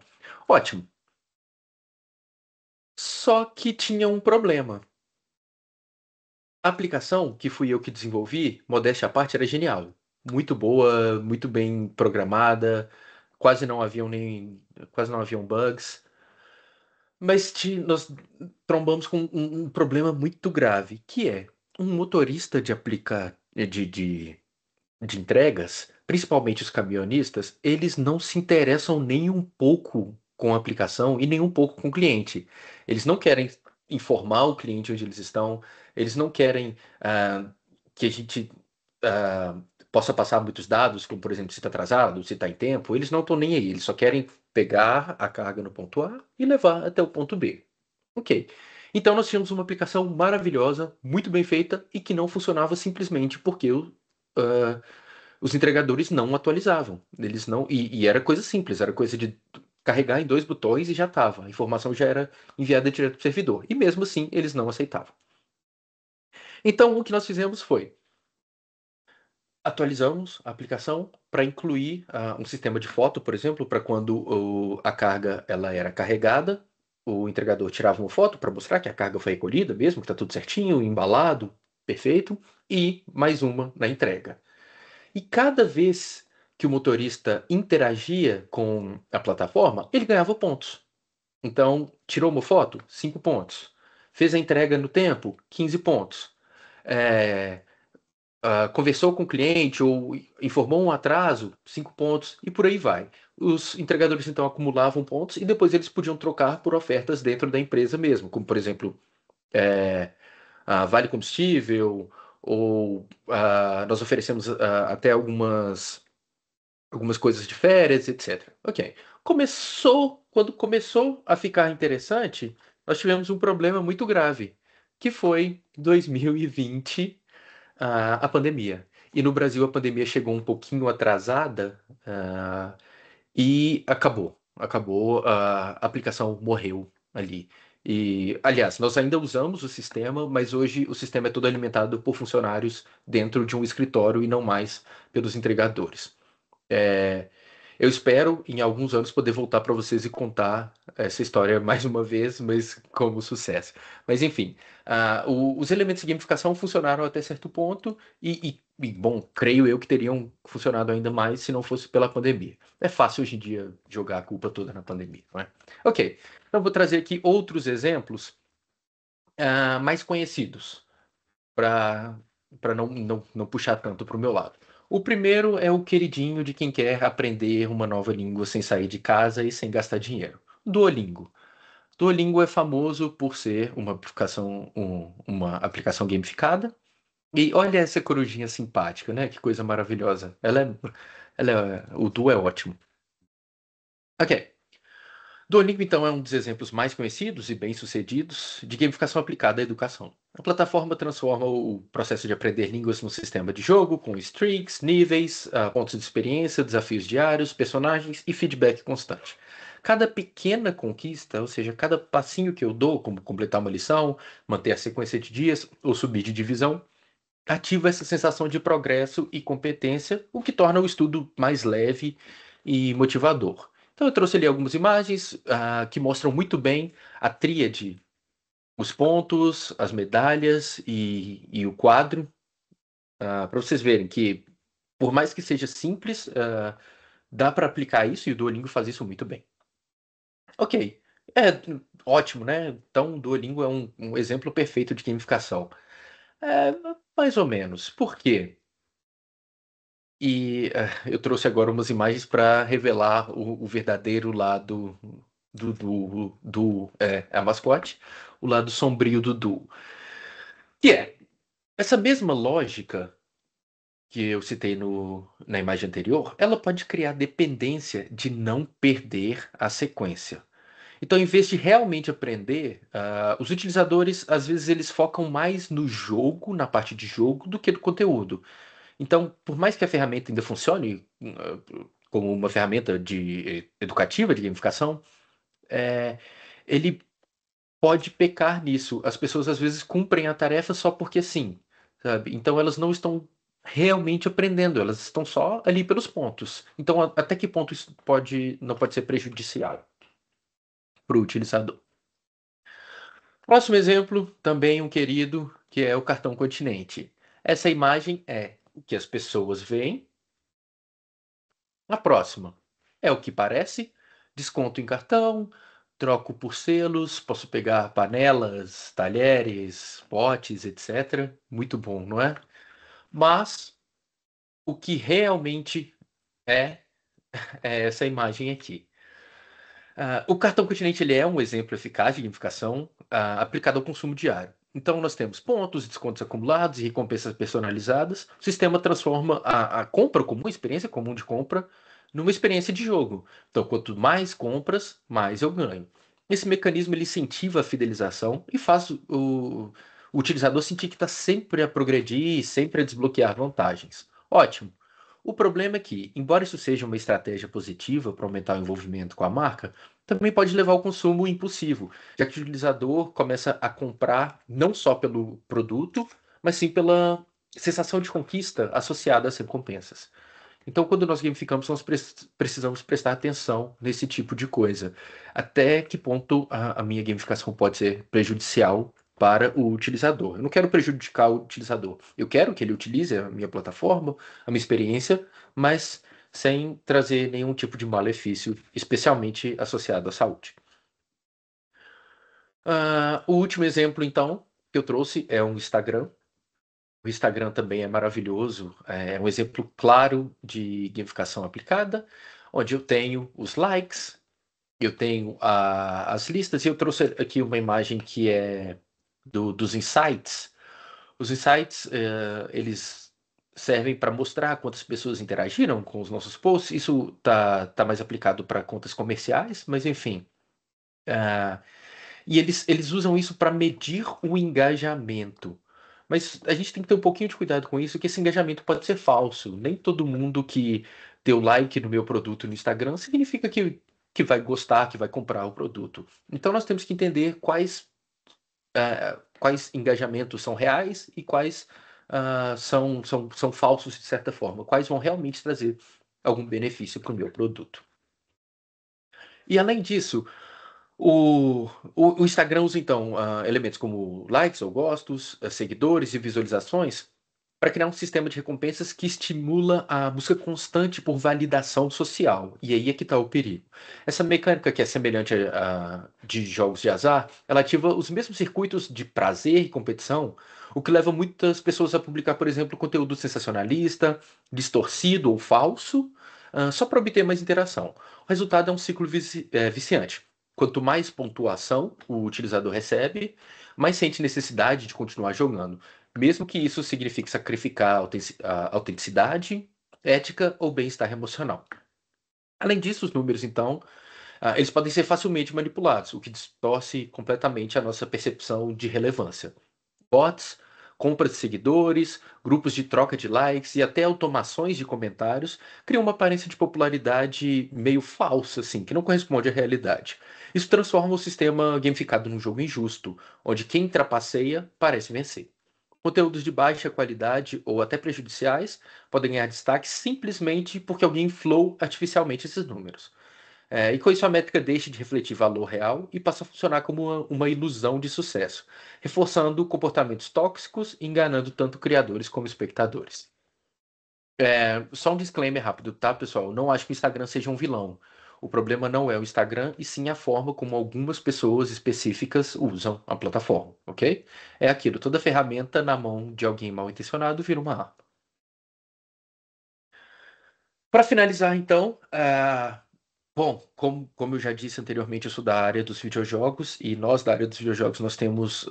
Ótimo. Só que tinha um problema. A aplicação, que fui eu que desenvolvi, modéstia à parte, era genial. Muito boa, muito bem programada, quase não haviam bugs. Mas nós trombamos com um problema muito grave, que é um motorista de entregas, principalmente os caminhonistas, eles não se interessam nem um pouco com a aplicação e nem um pouco com o cliente. Eles não querem informar o cliente onde eles estão, eles não querem que a gente ah, possa passar muitos dados, como por exemplo, se está atrasado, se está em tempo, eles não estão nem aí, eles só querem pegar a carga no ponto A e levar até o ponto B. Ok. Então nós tínhamos uma aplicação maravilhosa, muito bem feita e que não funcionava simplesmente porque ah, os entregadores não atualizavam. Eles não e era coisa simples, era coisa de carregar em dois botões e já estava. A informação já era enviada direto para o servidor. E mesmo assim eles não aceitavam. Então o que nós fizemos foi atualizamos a aplicação para incluir um sistema de foto, por exemplo, para quando a carga ela era carregada, o entregador tirava uma foto para mostrar que a carga foi recolhida mesmo, que está tudo certinho, embalado, perfeito, e mais uma na entrega. E cada vez que o motorista interagia com a plataforma, ele ganhava pontos. Então, tirou uma foto, 5 pontos. Fez a entrega no tempo, 15 pontos. É, conversou com o cliente ou informou um atraso, 5 pontos, e por aí vai. Os entregadores então acumulavam pontos e depois eles podiam trocar por ofertas dentro da empresa mesmo, como por exemplo, é, Vale Combustível, ou nós oferecemos até algumas coisas de férias, etc. Ok. Quando começou a ficar interessante, nós tivemos um problema muito grave, que foi 2020 a pandemia. E no Brasil a pandemia chegou um pouquinho atrasada, e acabou. Acabou, a aplicação morreu ali. E, aliás, nós ainda usamos o sistema, mas hoje o sistema é todo alimentado por funcionários dentro de um escritório e não mais pelos entregadores. É, eu espero, em alguns anos, poder voltar para vocês e contar essa história mais uma vez, mas como sucesso. Mas, enfim, os elementos de gamificação funcionaram até certo ponto bom, creio eu que teriam funcionado ainda mais se não fosse pela pandemia. É fácil hoje em dia jogar a culpa toda na pandemia, não é? Ok, então vou trazer aqui outros exemplos mais conhecidos para não puxar tanto para o meu lado. O primeiro é o queridinho de quem quer aprender uma nova língua sem sair de casa e sem gastar dinheiro. Duolingo. Duolingo é famoso por ser uma aplicação gamificada. E olha essa corujinha simpática, né? Que coisa maravilhosa. O Du é ótimo. Ok. Duolingo, então, é um dos exemplos mais conhecidos e bem-sucedidos de gamificação aplicada à educação. A plataforma transforma o processo de aprender línguas num sistema de jogo, com streaks, níveis, pontos de experiência, desafios diários, personagens e feedback constante. Cada pequena conquista, ou seja, cada passinho que eu dou, como completar uma lição, manter a sequência de dias ou subir de divisão, ativa essa sensação de progresso e competência, o que torna o estudo mais leve e motivador. Então, eu trouxe ali algumas imagens que mostram muito bem a tríade, os pontos, as medalhas e o quadro, para vocês verem que, por mais que seja simples, dá para aplicar isso e o Duolingo faz isso muito bem. Ok, é ótimo, né? Então, o Duolingo é um exemplo perfeito de gamificação. É, mais ou menos. Por quê? E eu trouxe agora umas imagens para revelar o verdadeiro lado a mascote, o lado sombrio do Du. Que é essa mesma lógica que eu citei na imagem anterior, ela pode criar dependência de não perder a sequência. Então, em vez de realmente aprender, os utilizadores, às vezes, eles focam mais no jogo, na parte de jogo, do que no conteúdo. Então, por mais que a ferramenta ainda funcione como uma ferramenta educativa de gamificação, é, ele pode pecar nisso. As pessoas às vezes cumprem a tarefa só porque sim, sabe? Então elas não estão realmente aprendendo, elas estão só ali pelos pontos. Então, até que ponto isso não pode ser prejudicial para o utilizador? Próximo exemplo, também um querido, que é o cartão Continente. Essa imagem é o que as pessoas veem. A próxima é o que parece, desconto em cartão, troco por selos, posso pegar panelas, talheres, potes, etc. Muito bom, não é? Mas o que realmente é, é essa imagem aqui. O cartão Continente ele é um exemplo eficaz de gamificação aplicado ao consumo diário. Então, nós temos pontos, descontos acumulados e recompensas personalizadas. O sistema transforma a compra como uma experiência comum de compra numa experiência de jogo. Então, quanto mais compras, mais eu ganho. Esse mecanismo ele incentiva a fidelização e faz o utilizador sentir que está sempre a progredir e sempre a desbloquear vantagens. Ótimo. O problema é que, embora isso seja uma estratégia positiva para aumentar o envolvimento com a marca, também pode levar ao consumo impulsivo, já que o utilizador começa a comprar não só pelo produto, mas sim pela sensação de conquista associada às recompensas. Então, quando nós gamificamos, nós precisamos prestar atenção nesse tipo de coisa. Até que ponto a minha gamificação pode ser prejudicial para o utilizador? Eu não quero prejudicar o utilizador. Eu quero que ele utilize a minha plataforma, a minha experiência, mas sem trazer nenhum tipo de malefício, especialmente associado à saúde. O último exemplo, então, que eu trouxe é um Instagram. O Instagram também é maravilhoso, é um exemplo claro de gamificação aplicada, onde eu tenho os likes, eu tenho as listas, e eu trouxe aqui uma imagem que é dos insights. Os insights, eles servem para mostrar quantas pessoas interagiram com os nossos posts. Isso tá mais aplicado para contas comerciais, mas enfim. ah, e eles usam isso para medir o engajamento. Mas a gente tem que ter um pouquinho de cuidado com isso, que esse engajamento pode ser falso. Nem todo mundo que deu like no meu produto no Instagram significa que vai gostar, que vai comprar o produto. Então nós temos que entender quais engajamentos são reais e quais são falsos de certa forma. Quais vão realmente trazer algum benefício para o meu produto. E além disso, o Instagram usa, então, elementos como likes ou gostos, seguidores e visualizações para criar um sistema de recompensas que estimula a busca constante por validação social. E aí é que está o perigo. Essa mecânica que é semelhante de jogos de azar, ela ativa os mesmos circuitos de prazer e competição, o que leva muitas pessoas a publicar, por exemplo, conteúdo sensacionalista, distorcido ou falso, só para obter mais interação. O resultado é um ciclo viciante. Quanto mais pontuação o utilizador recebe, mais sente necessidade de continuar jogando, mesmo que isso signifique sacrificar a autenticidade, ética ou bem-estar emocional. Além disso, os números, então, eles podem ser facilmente manipulados, o que distorce completamente a nossa percepção de relevância. Bots, compras de seguidores, grupos de troca de likes e até automações de comentários criam uma aparência de popularidade meio falsa, assim, que não corresponde à realidade. Isso transforma o sistema gamificado num jogo injusto, onde quem trapaceia parece vencer. Conteúdos de baixa qualidade ou até prejudiciais podem ganhar destaque simplesmente porque alguém inflou artificialmente esses números. E com isso a métrica deixa de refletir valor real e passa a funcionar como uma ilusão de sucesso, reforçando comportamentos tóxicos e enganando tanto criadores como espectadores. Só um disclaimer rápido, tá, pessoal? Eu não acho que o Instagram seja um vilão. O problema não é o Instagram, e sim a forma como algumas pessoas específicas usam a plataforma, ok? É aquilo, toda ferramenta na mão de alguém mal intencionado vira uma arma. Para finalizar, então, bom, como eu já disse anteriormente, eu sou da área dos videojogos e nós da área dos videojogos nós temos,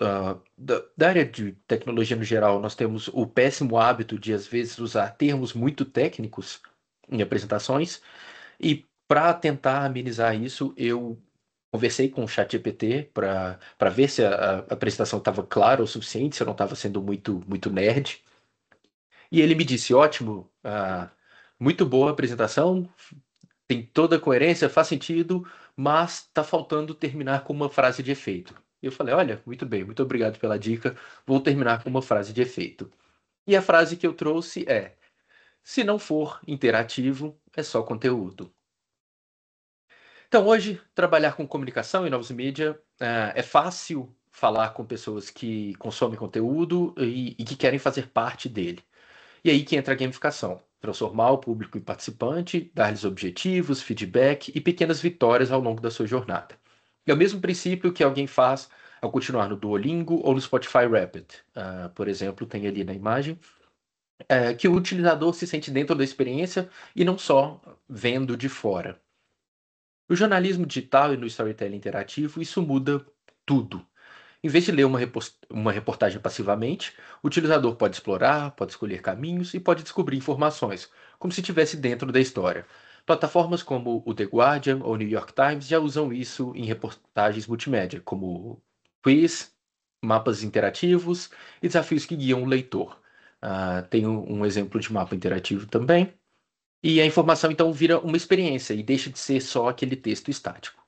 da área de tecnologia no geral, nós temos o péssimo hábito de às vezes usar termos muito técnicos em apresentações e para tentar amenizar isso, eu conversei com o ChatGPT para ver se a apresentação estava clara o suficiente, se eu não estava sendo muito nerd. E ele me disse, ótimo, muito boa a apresentação, tem toda a coerência, faz sentido, mas está faltando terminar com uma frase de efeito. E eu falei, olha, muito bem, muito obrigado pela dica, vou terminar com uma frase de efeito. E a frase que eu trouxe é: se não for interativo, é só conteúdo. Então, hoje, trabalhar com comunicação e novos mídia é fácil falar com pessoas que consomem conteúdo e que querem fazer parte dele. E aí que entra a gamificação. Transformar o público em participante, dar-lhes objetivos, feedback e pequenas vitórias ao longo da sua jornada. É o mesmo princípio que alguém faz ao continuar no Duolingo ou no Spotify Rapid. Por exemplo, tem ali na imagem que o utilizador se sente dentro da experiência e não só vendo de fora. No jornalismo digital e no storytelling interativo, isso muda tudo. Em vez de ler uma reportagem passivamente, o utilizador pode explorar, pode escolher caminhos e pode descobrir informações, como se estivesse dentro da história. Plataformas como o The Guardian ou o New York Times já usam isso em reportagens multimédia, como quiz, mapas interativos e desafios que guiam o leitor. Tem um exemplo de mapa interativo também. E a informação então vira uma experiência e deixa de ser só aquele texto estático.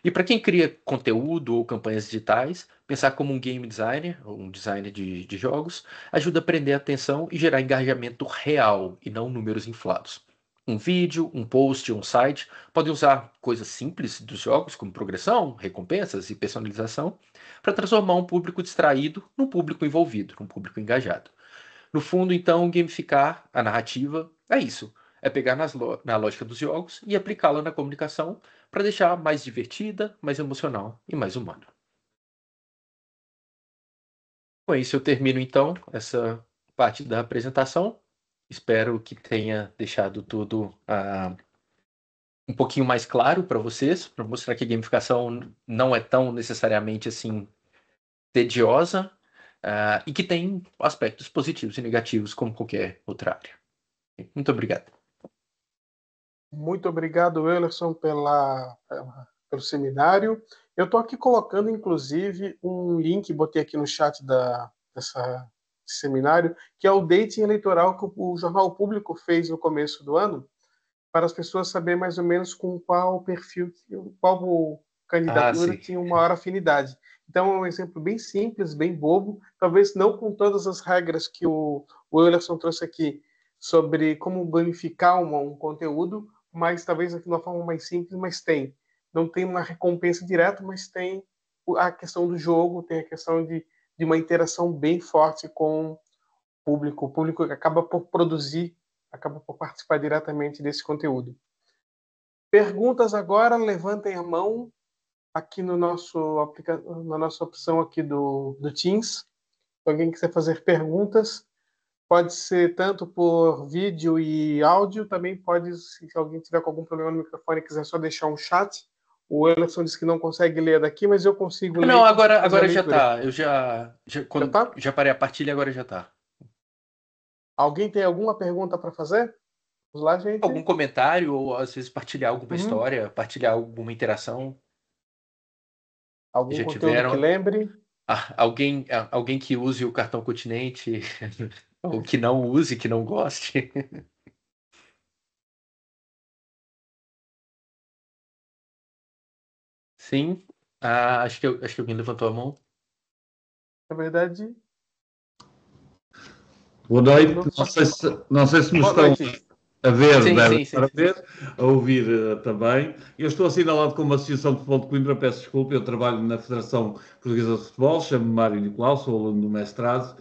E para quem cria conteúdo ou campanhas digitais, pensar como um game designer, ou um designer de jogos, ajuda a prender a atenção e gerar engajamento real e não números inflados. Um vídeo, um post, um site podem usar coisas simples dos jogos, como progressão, recompensas e personalização, para transformar um público distraído num público envolvido, num público engajado. No fundo, então, gamificar a narrativa é isso. É pegar na lógica dos jogos e aplicá-la na comunicação para deixar mais divertida, mais emocional e mais humana. Com isso, eu termino então essa parte da apresentação. Espero que tenha deixado tudo um pouquinho mais claro para vocês, para mostrar que a gamificação não é tão necessariamente assim tediosa, e que tem aspectos positivos e negativos como qualquer outra área. Muito obrigado. Muito obrigado, Eulerson, pelo seminário. Eu estou aqui colocando, inclusive, um link, botei aqui no chat desse seminário, que é o dating eleitoral que o Jornal Público fez no começo do ano, para as pessoas saberem mais ou menos com qual perfil, qual candidatura Sim. tinha uma maior afinidade. Então, é um exemplo bem simples, bem bobo, talvez não com todas as regras que o Eulerson trouxe aqui sobre como gamificar um conteúdo, mas talvez aqui de uma forma mais simples, mas tem. Não tem uma recompensa direta, mas tem a questão do jogo, tem a questão de uma interação bem forte com o público que acaba por produzir, acaba por participar diretamente desse conteúdo. Perguntas agora, levantem a mão aqui no na nossa opção aqui do Teams. Se alguém quiser fazer perguntas, pode ser tanto por vídeo e áudio, também pode, se alguém tiver com algum problema no microfone e quiser só deixar um chat. O Emerson disse que não consegue ler daqui, mas eu consigo ler Não, e consigo fazer a agora já leitura. tá. Já tá? Já parei a partilha, agora já tá. Alguém tem alguma pergunta para fazer? Vamos lá, Algum gente. comentário ou às vezes partilhar alguma Uhum. história, partilhar alguma interação que Algum já conteúdo que tiveram. lembre? Alguém que use o cartão continente ou que não use, que não goste. Sim. Acho que alguém levantou a mão. Na verdade, Boa noite. não só. Não sei se me Boa estão noite. a ver, Sim, devem sim, sim. estar a ver, a ouvir também. Eu estou assinalado como Associação de Futebol de Coimbra, peço desculpa, eu trabalho na Federação Portuguesa de Futebol, chamo-me Mário Nicolau, sou aluno do mestrado,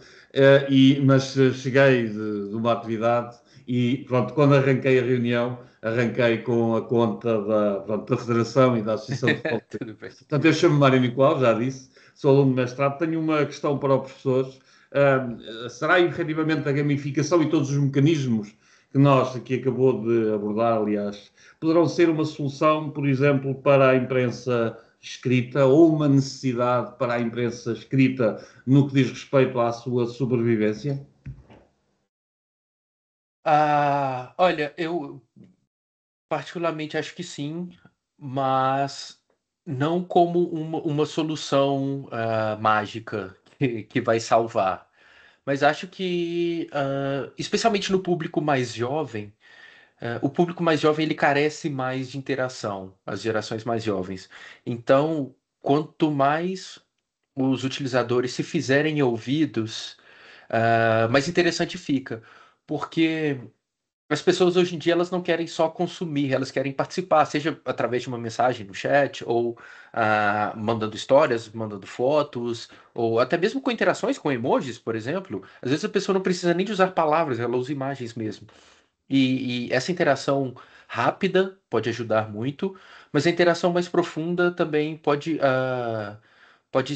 mas cheguei de uma atividade e, pronto, quando arranquei a reunião, arranquei com a conta da Federação e da Associação de Futebol de Coimbra. Tudo bem. Portanto, eu chamo-me Mário Nicolau, já disse, sou aluno de mestrado, tenho uma questão para os professores. Será efetivamente a gamificação e todos os mecanismos que nós aqui acabou de abordar, aliás, poderão ser uma solução, por exemplo, para a imprensa escrita ou uma necessidade para a imprensa escrita no que diz respeito à sua sobrevivência? Olha, eu particularmente acho que sim, mas não como uma solução mágica que vai salvar. Mas acho que, especialmente no público mais jovem, o público mais jovem ele carece mais de interação, as gerações mais jovens. Então, quanto mais os utilizadores se fizerem ouvidos, mais interessante fica, porque as pessoas hoje em dia elas não querem só consumir, elas querem participar, seja através de uma mensagem no chat, ou mandando histórias, mandando fotos, ou até mesmo com interações com emojis, por exemplo. Às vezes a pessoa não precisa nem de usar palavras, ela usa imagens mesmo. E essa interação rápida pode ajudar muito, mas a interação mais profunda também pode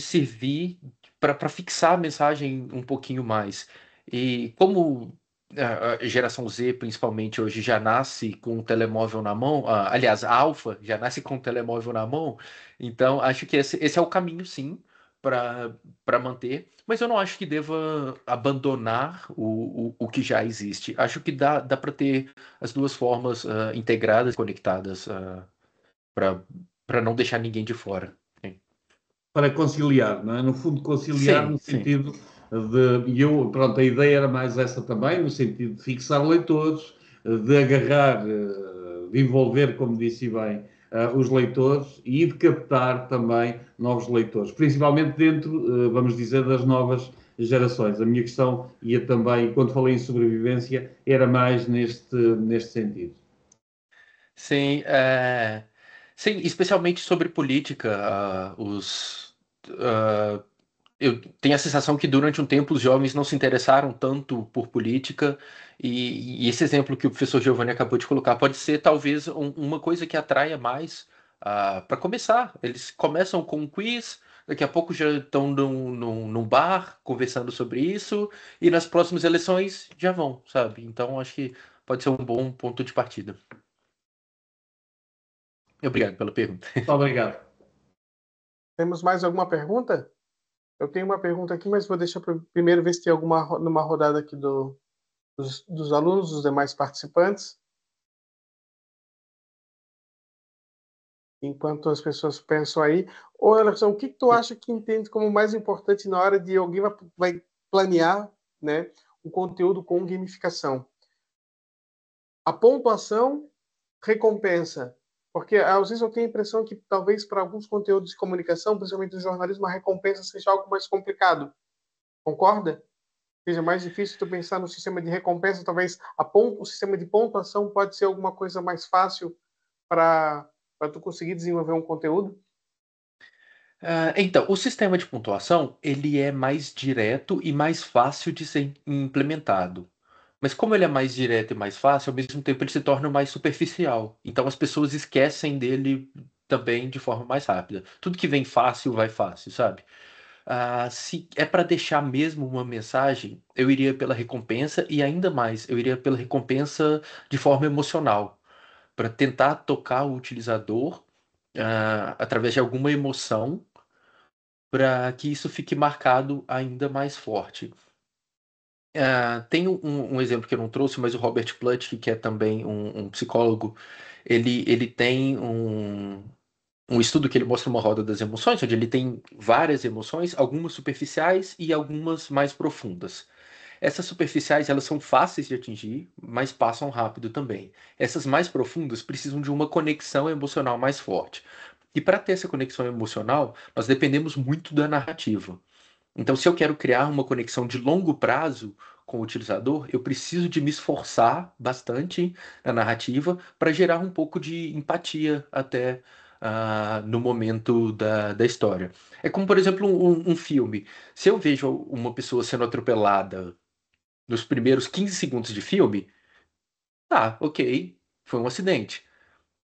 servir para fixar a mensagem um pouquinho mais. E como a geração Z, principalmente hoje, já nasce com o telemóvel na mão, aliás, a Alpha já nasce com o telemóvel na mão, então acho que esse é o caminho, sim, para manter, mas eu não acho que deva abandonar o que já existe. Acho que dá para ter as duas formas integradas, conectadas, para não deixar ninguém de fora. Sim, Para conciliar, não é? No fundo, conciliar no sim. Sim. sentido de. E eu, pronto, a ideia era mais essa também, no sentido de fixar leitores, de agarrar, de envolver, como disse bem, os leitores e de captar também novos leitores, principalmente dentro, vamos dizer, das novas gerações. A minha questão ia também, quando falei em sobrevivência, era mais neste sentido. Sim, sim, especialmente sobre política, eu tenho a sensação que durante um tempo os jovens não se interessaram tanto por política, e esse exemplo que o professor Giovanni acabou de colocar pode ser talvez uma coisa que atraia mais para começar. Eles começam com um quiz, daqui a pouco já estão num bar conversando sobre isso, e nas próximas eleições já vão, sabe? Então acho que pode ser um bom ponto de partida. Obrigado pela pergunta. Muito obrigado. Temos mais alguma pergunta? Eu tenho uma pergunta aqui, mas vou deixar primeiro ver se tem alguma numa rodada aqui dos alunos, dos demais participantes. Enquanto as pessoas pensam aí. Ô, Emerson, o que tu acha que entende como mais importante na hora de alguém vai planear, né, o conteúdo com gamificação? A pontuação, recompensa. Porque às vezes eu tenho a impressão que talvez para alguns conteúdos de comunicação, principalmente do jornalismo, a recompensa seja algo mais complicado. Concorda? Seja mais difícil tu pensar no sistema de recompensa, talvez o sistema de pontuação pode ser alguma coisa mais fácil para tu conseguir desenvolver um conteúdo? Então, o sistema de pontuação ele é mais direto e mais fácil de ser implementado. Mas como ele é mais direto e mais fácil, ao mesmo tempo ele se torna mais superficial. Então as pessoas esquecem dele também de forma mais rápida. Tudo que vem fácil vai fácil, sabe? Se é para deixar mesmo uma mensagem, eu iria pela recompensa e ainda mais, eu iria pela recompensa de forma emocional, para tentar tocar o utilizador através de alguma emoção para que isso fique marcado ainda mais forte. Tem um exemplo que eu não trouxe, mas o Robert Plutchik, que é também um psicólogo, ele tem um estudo que ele mostra uma roda das emoções, onde ele tem várias emoções, algumas superficiais e algumas mais profundas. Essas superficiais, elas são fáceis de atingir, mas passam rápido também. Essas mais profundas precisam de uma conexão emocional mais forte. E para ter essa conexão emocional, nós dependemos muito da narrativa. Então, se eu quero criar uma conexão de longo prazo com o utilizador, eu preciso de me esforçar bastante na narrativa para gerar um pouco de empatia até no momento da história. É como, por exemplo, um filme. Se eu vejo uma pessoa sendo atropelada nos primeiros 15 segundos de filme, tá, ok, foi um acidente.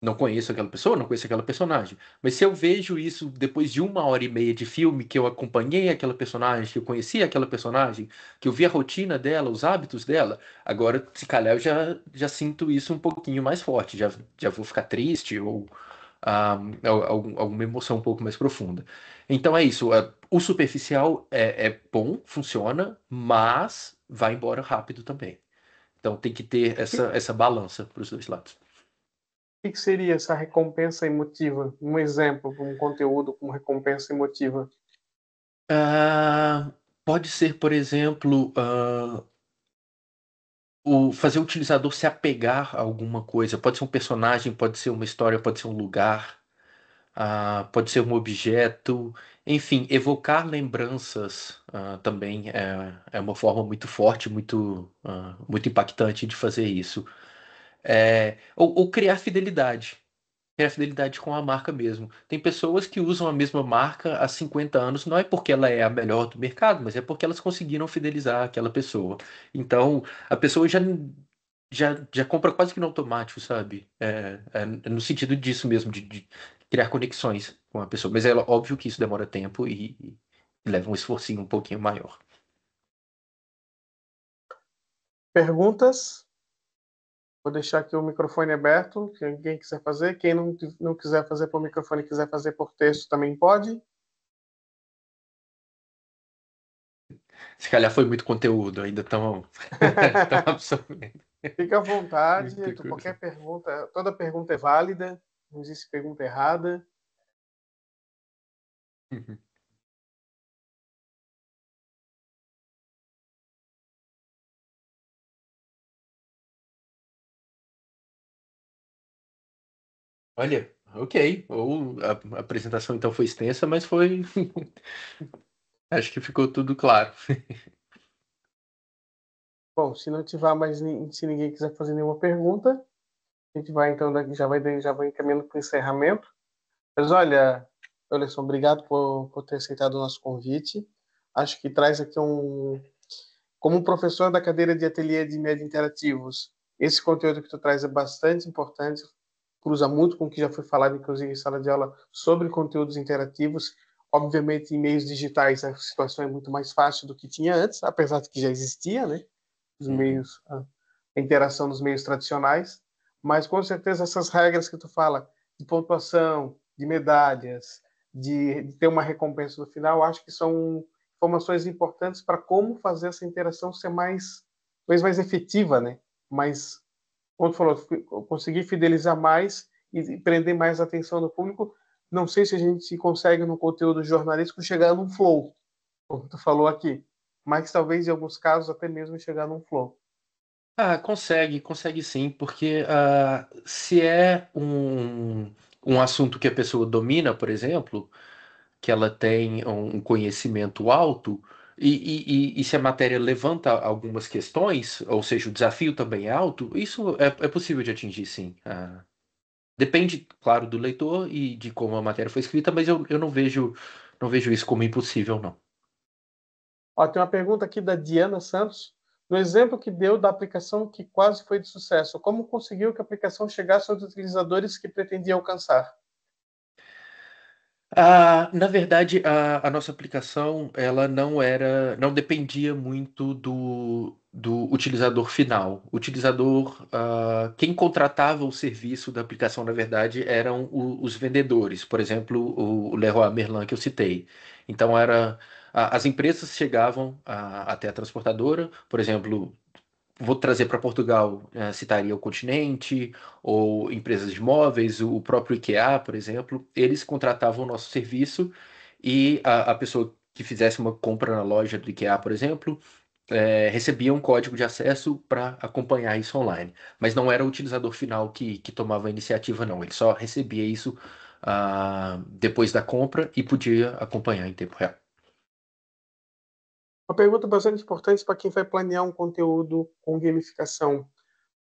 Não conheço aquela pessoa, não conheço aquela personagem. Mas se eu vejo isso depois de 1 hora e meia de filme, que eu acompanhei aquela personagem, que eu conheci aquela personagem, que eu vi a rotina dela, os hábitos dela, agora, se calhar, eu já sinto isso um pouquinho mais forte. Já vou ficar triste ou alguma emoção um pouco mais profunda. Então é isso. O superficial é bom, funciona, mas vai embora rápido também. Então tem que ter essa balança para os dois lados. Que seria essa recompensa emotiva? Um exemplo, um conteúdo com recompensa emotiva. Pode ser, por exemplo, fazer o utilizador se apegar a alguma coisa. Pode ser um personagem, pode ser uma história, pode ser um lugar, pode ser um objeto. Enfim, evocar lembranças também é uma forma muito forte, muito impactante de fazer isso. Ou criar fidelidade com a marca mesmo. Tem pessoas que usam a mesma marca há 50 anos, não é porque ela é a melhor do mercado, mas é porque elas conseguiram fidelizar aquela pessoa. Então, a pessoa já compra quase que no automático, sabe? É no sentido disso mesmo, de criar conexões com a pessoa. Mas é óbvio que isso demora tempo e leva um esforcinho um pouquinho maior. Perguntas? Vou deixar aqui o microfone aberto. Quem quiser fazer, quem não quiser fazer por microfone, quiser fazer por texto, também pode. Se calhar foi muito conteúdo, ainda estão absorvendo. Fica à vontade. Muita coisa. Qualquer pergunta, toda pergunta é válida. Não existe pergunta errada. Uhum. Olha, ok. Ou a apresentação então foi extensa, mas foi. Acho que ficou tudo claro. Bom, se não tiver mais, se ninguém quiser fazer nenhuma pergunta, a gente vai então já vai encaminhando para o encerramento. Mas olha, Anderson, obrigado por ter aceitado o nosso convite. Acho que traz aqui como um professor da cadeira de ateliê de média interativos, esse conteúdo que tu traz é bastante importante, cruza muito com o que já foi falado, inclusive em sala de aula, sobre conteúdos interativos. Obviamente, em meios digitais a situação é muito mais fácil do que tinha antes, apesar de que já existia, né? Os Uhum. meios, a interação nos meios tradicionais, mas com certeza essas regras que tu fala de pontuação, de medalhas, de ter uma recompensa no final, acho que são informações importantes para como fazer essa interação ser talvez mais efetiva, né? Mais, como tu falou, conseguir fidelizar mais e prender mais a atenção do público. Não sei se a gente consegue no conteúdo jornalístico chegar num flow, como tu falou aqui, mas talvez em alguns casos até mesmo chegar num flow. Consegue sim, porque se é um assunto que a pessoa domina, por exemplo, que ela tem um conhecimento alto, e se a matéria levanta algumas questões, ou seja, o desafio também é alto, isso é possível de atingir, sim. Depende, claro, do leitor e de como a matéria foi escrita, mas eu não vejo isso como impossível, não. Ó, tem uma pergunta aqui da Diana Santos. No exemplo que deu da aplicação que quase foi de sucesso, como conseguiu que a aplicação chegasse aos utilizadores que pretendia alcançar? Na verdade, a nossa aplicação ela não dependia muito do utilizador final. O utilizador, quem contratava o serviço da aplicação, na verdade, eram os vendedores. Por exemplo, o Leroy Merlin que eu citei. Então, as empresas chegavam até a transportadora, por exemplo. Vou trazer para Portugal, citaria o Continente, ou empresas de móveis, o próprio IKEA, por exemplo. Eles contratavam o nosso serviço e a pessoa que fizesse uma compra na loja do IKEA, por exemplo, recebia um código de acesso para acompanhar isso online. Mas não era o utilizador final que tomava a iniciativa, não. Ele só recebia isso depois da compra e podia acompanhar em tempo real. Uma pergunta bastante importante para quem vai planear um conteúdo com gamificação.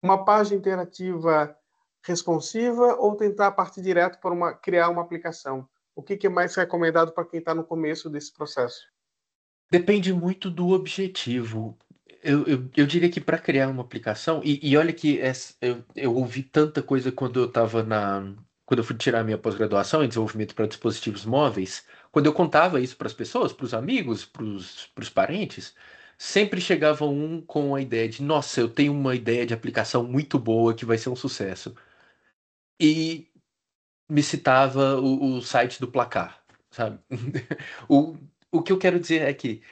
Uma página interativa responsiva ou tentar partir direto para criar uma aplicação? O que é mais recomendado para quem está no começo desse processo? Depende muito do objetivo. Eu diria que para criar uma aplicação, e olha que eu ouvi tanta coisa quando eu fui tirar minha pós-graduação em desenvolvimento para dispositivos móveis, quando eu contava isso para as pessoas, para os amigos, para os parentes, sempre chegava um com a ideia de, nossa, eu tenho uma ideia de aplicação muito boa que vai ser um sucesso. E me citava o site do Placar, sabe? O, o que eu quero dizer é que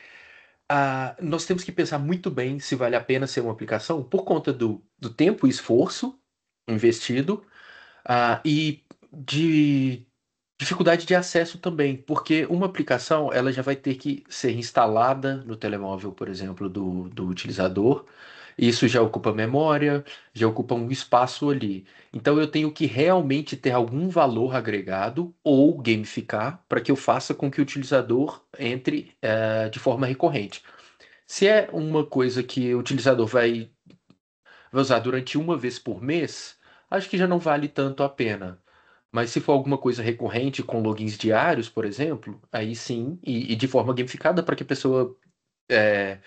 nós temos que pensar muito bem se vale a pena ser uma aplicação por conta do tempo e esforço investido, e de dificuldade de acesso também, porque uma aplicação ela já vai ter que ser instalada no telemóvel, por exemplo, do utilizador, Isso já ocupa memória, já ocupa um espaço ali. Então eu tenho que realmente ter algum valor agregado ou gamificar para que eu faça com que o utilizador entre de forma recorrente. Se é uma coisa que o utilizador vai usar durante uma vez por mês, acho que já não vale tanto a pena. Mas se for alguma coisa recorrente com logins diários, por exemplo, aí sim, e de forma gamificada para que a pessoa é,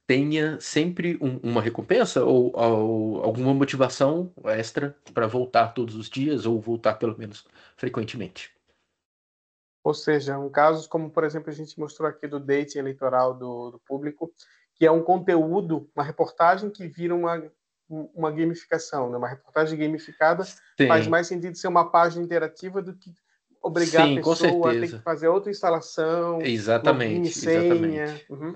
tenha sempre uma recompensa ou alguma motivação extra para voltar todos os dias ou voltar pelo menos frequentemente. Ou seja, casos como, por exemplo, a gente mostrou aqui do date eleitoral do público, que é um conteúdo, uma reportagem que vira uma gamificação, né? Uma reportagem gamificada faz Sim, mais sentido ser uma página interativa do que obrigar a sim, com pessoa a ter que certeza. fazer outra instalação, login e Exatamente, senha. exatamente. Uhum,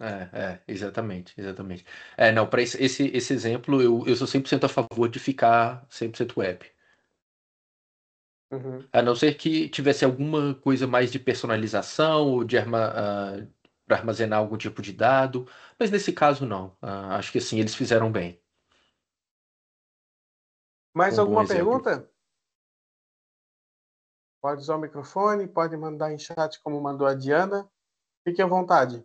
Exatamente, exatamente. Não, para esse exemplo, eu sou 100% a favor de ficar 100% web. uhum. A não ser que tivesse alguma coisa mais de personalização ou para armazenar algum tipo de dado, mas nesse caso não. Acho que assim eles fizeram bem. Mais Um bom alguma exemplo. pergunta? Pode usar o microfone, pode mandar em chat como mandou a Diana. Fique à vontade.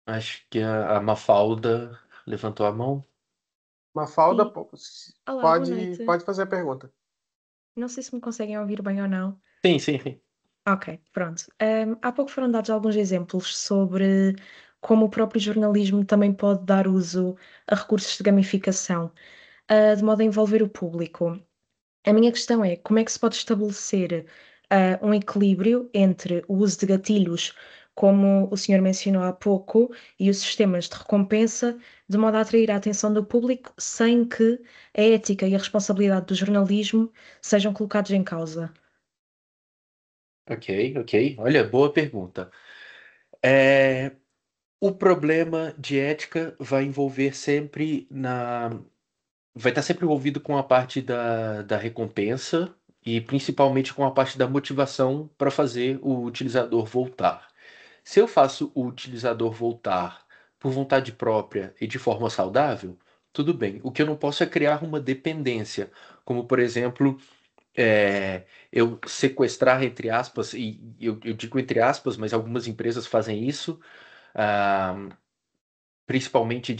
Acho que a Mafalda levantou a mão. Mafalda, Sim. Olá, boa noite. pode fazer a pergunta. Não sei se me conseguem ouvir bem ou não. Sim, sim, sim. Ok, pronto. Há pouco foram dados alguns exemplos sobre como o próprio jornalismo também pode dar uso a recursos de gamificação, de modo a envolver o público. A minha questão é como é que se pode estabelecer um equilíbrio entre o uso de gatilhos, como o senhor mencionou há pouco, e os sistemas de recompensa, de modo a atrair a atenção do público sem que a ética e a responsabilidade do jornalismo sejam colocados em causa. Ok, ok. Olha, boa pergunta. É, o problema de ética vai envolver sempre vai estar sempre envolvido com a parte da recompensa e principalmente com a parte da motivação para fazer o utilizador voltar. Se eu faço o utilizador voltar por vontade própria e de forma saudável, tudo bem. O que eu não posso é criar uma dependência, como por exemplo, eu sequestrar, entre aspas, e eu digo entre aspas, mas algumas empresas fazem isso, ah, principalmente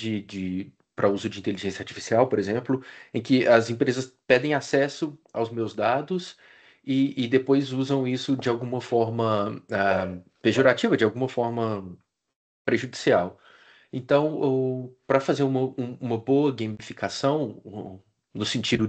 para uso de inteligência artificial, por exemplo, em que as empresas pedem acesso aos meus dados e depois usam isso de alguma forma pejorativa, de alguma forma prejudicial. Então, para fazer uma boa gamificação, no sentido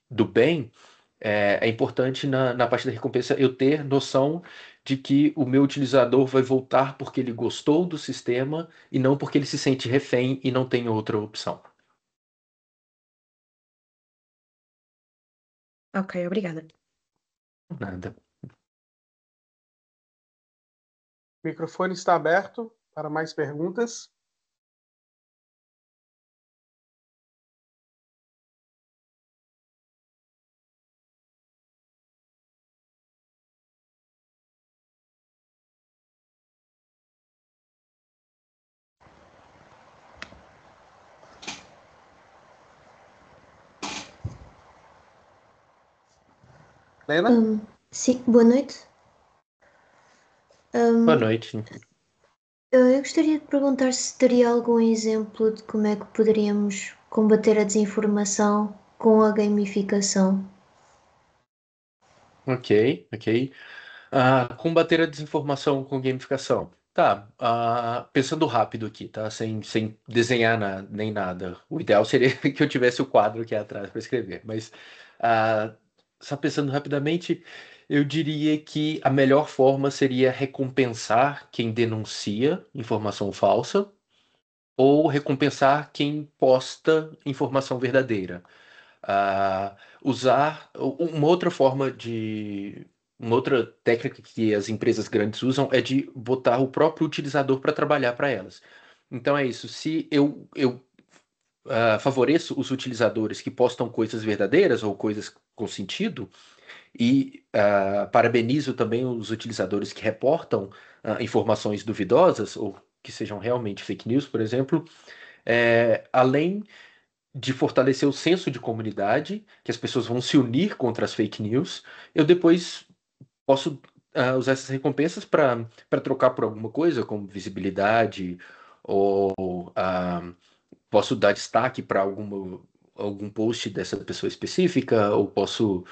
do bem, é importante na parte da recompensa eu ter noção de que o meu utilizador vai voltar porque ele gostou do sistema e não porque ele se sente refém e não tem outra opção. Ok, obrigada. Nada. O microfone está aberto para mais perguntas. Lena? Sim, boa noite. Boa noite. Eu gostaria de perguntar se teria algum exemplo de como é que poderíamos combater a desinformação com a gamificação. Ok, ok. Combater a desinformação com gamificação. Tá, pensando rápido aqui, tá? Sem desenhar nem nada. O ideal seria que eu tivesse o quadro aqui atrás para escrever, mas ah, só pensando rapidamente, eu diria que a melhor forma seria recompensar quem denuncia informação falsa ou recompensar quem posta informação verdadeira. Usar uma outra forma de. Uma outra técnica que as empresas grandes usam é de botar o próprio utilizador para trabalhar para elas. Então é isso. Se eu favoreço os utilizadores que postam coisas verdadeiras ou coisas com sentido, e parabenizo também os utilizadores que reportam informações duvidosas ou que sejam realmente fake news, por exemplo, além de fortalecer o senso de comunidade, que as pessoas vão se unir contra as fake news, eu depois posso usar essas recompensas para trocar por alguma coisa, como visibilidade, ou posso dar destaque para algum post dessa pessoa específica, ou posso.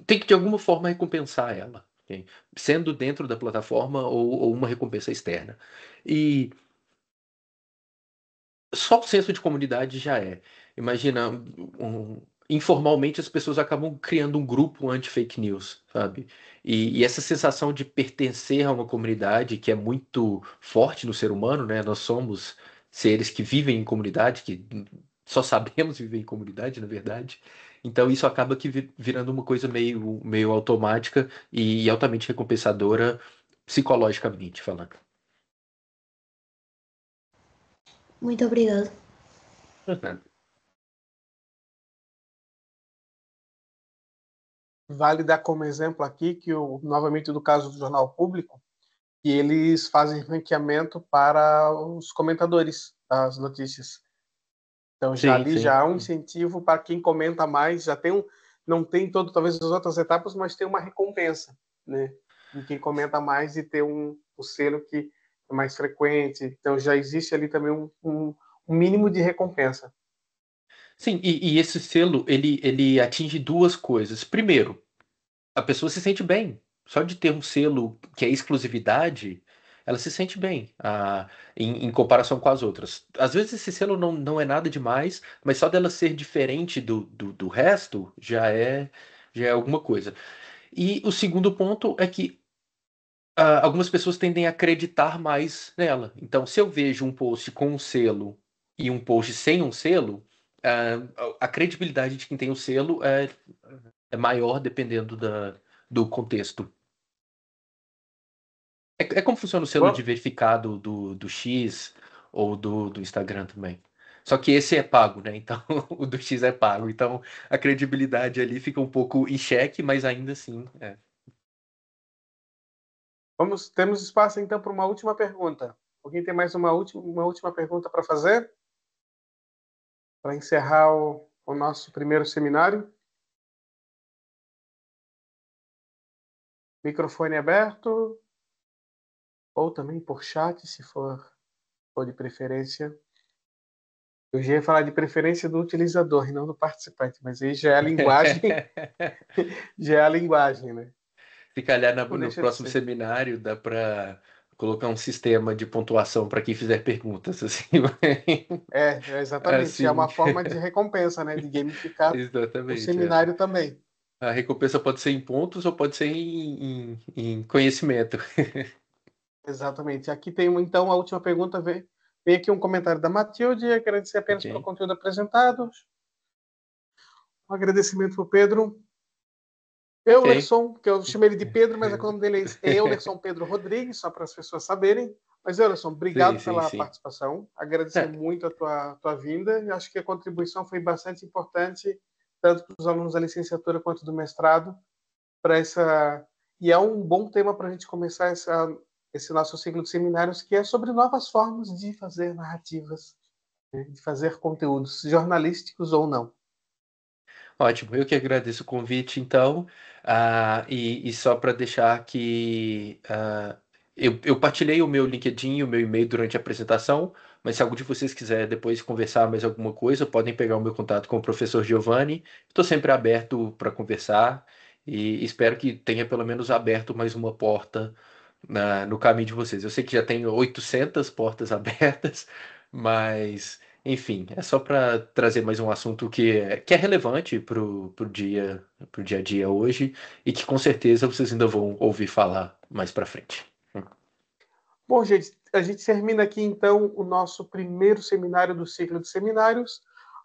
Tem que de alguma forma recompensar ela, ok? Sendo dentro da plataforma ou uma recompensa externa. E só o senso de comunidade já é. Imagina, informalmente as pessoas acabam criando um grupo anti-fake news, sabe? E essa sensação de pertencer a uma comunidade que é muito forte no ser humano, né? Nós somos seres que vivem em comunidade, que só sabemos viver em comunidade, na verdade. Então isso acaba que virando uma coisa meio automática e altamente recompensadora psicologicamente falando. Muito obrigado. Vale dar como exemplo aqui que, novamente, do caso do Jornal Público, que eles fazem ranqueamento para os comentadores das notícias. Então, Sim, já há um sim. incentivo para quem comenta mais, não tem talvez as outras etapas, mas tem uma recompensa, né? Em quem comenta mais e ter um selo que é mais frequente. Então, já existe ali também um mínimo de recompensa. Sim, e esse selo, ele atinge duas coisas. Primeiro, a pessoa se sente bem. Só de ter um selo que é exclusividade, ela se sente bem, em comparação com as outras. Às vezes esse selo não é nada demais, mas só dela ser diferente do resto já é alguma coisa. E o segundo ponto é que algumas pessoas tendem a acreditar mais nela. Então, se eu vejo um post com um selo e um post sem um selo, a credibilidade de quem tem o selo é maior dependendo do contexto. É como funciona o selo de Bom, verificado do X ou do Instagram também. Só que esse é pago, né? Então, o do X é pago. Então, a credibilidade ali fica um pouco em xeque, mas ainda assim. temos espaço então para uma última pergunta. Alguém tem mais uma última pergunta para fazer? Para encerrar o nosso primeiro seminário? Microfone aberto, ou também por chat, se for de preferência. Eu já ia falar de preferência do utilizador e não do participante, mas aí já é a linguagem, já é a linguagem, né? Se calhar Não no deixa de próximo ser. seminário dá para colocar um sistema de pontuação para quem fizer perguntas, assim. Exatamente. É Assim, uma forma de recompensa, né? De gamificar o exatamente. seminário também. A recompensa pode ser em pontos ou pode ser em conhecimento. Exatamente. Aqui tem, então, a última pergunta. Vem aqui um comentário da Matilde. Agradecer apenas pelo Ok. conteúdo apresentado. Um agradecimento para o Pedro. Ok. Eulerson, que eu chamei ele de Pedro, mas o nome dele é Eulerson Pedro Rodrigues, só para as pessoas saberem. Mas, Eulerson, Sim, obrigado sim, pela sim. participação. Agradecer muito a tua vinda. Eu acho que a contribuição foi bastante importante, tanto para os alunos da licenciatura quanto do mestrado, para essa. E é um bom tema para a gente começar esse nosso ciclo de seminários, que é sobre novas formas de fazer narrativas, né? De fazer conteúdos jornalísticos ou não. Ótimo, eu que agradeço o convite, então. E só para deixar que eu partilhei o meu LinkedIn e o meu e-mail durante a apresentação, mas se algum de vocês quiser depois conversar mais alguma coisa, podem pegar o meu contato com o professor Giovanni. Estou sempre aberto para conversar e espero que tenha pelo menos aberto mais uma porta no caminho de vocês. Eu sei que já tem 800 portas abertas, mas enfim, é só para trazer mais um assunto que é relevante pro dia a dia hoje e que com certeza vocês ainda vão ouvir falar mais para frente. Bom, gente, a gente termina aqui então o nosso primeiro seminário do ciclo de seminários.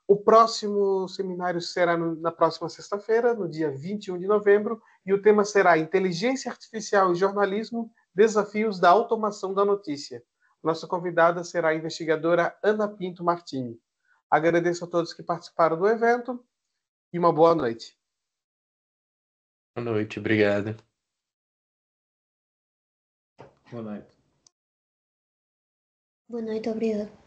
O próximo seminário será na próxima sexta-feira, no dia 21 de novembro, e o tema será Inteligência Artificial e Jornalismo, Desafios da Automação da Notícia. Nossa convidada será a investigadora Ana Pinto Martini. Agradeço a todos que participaram do evento e uma boa noite. Boa noite, obrigado. Boa noite. Boa noite, obrigado.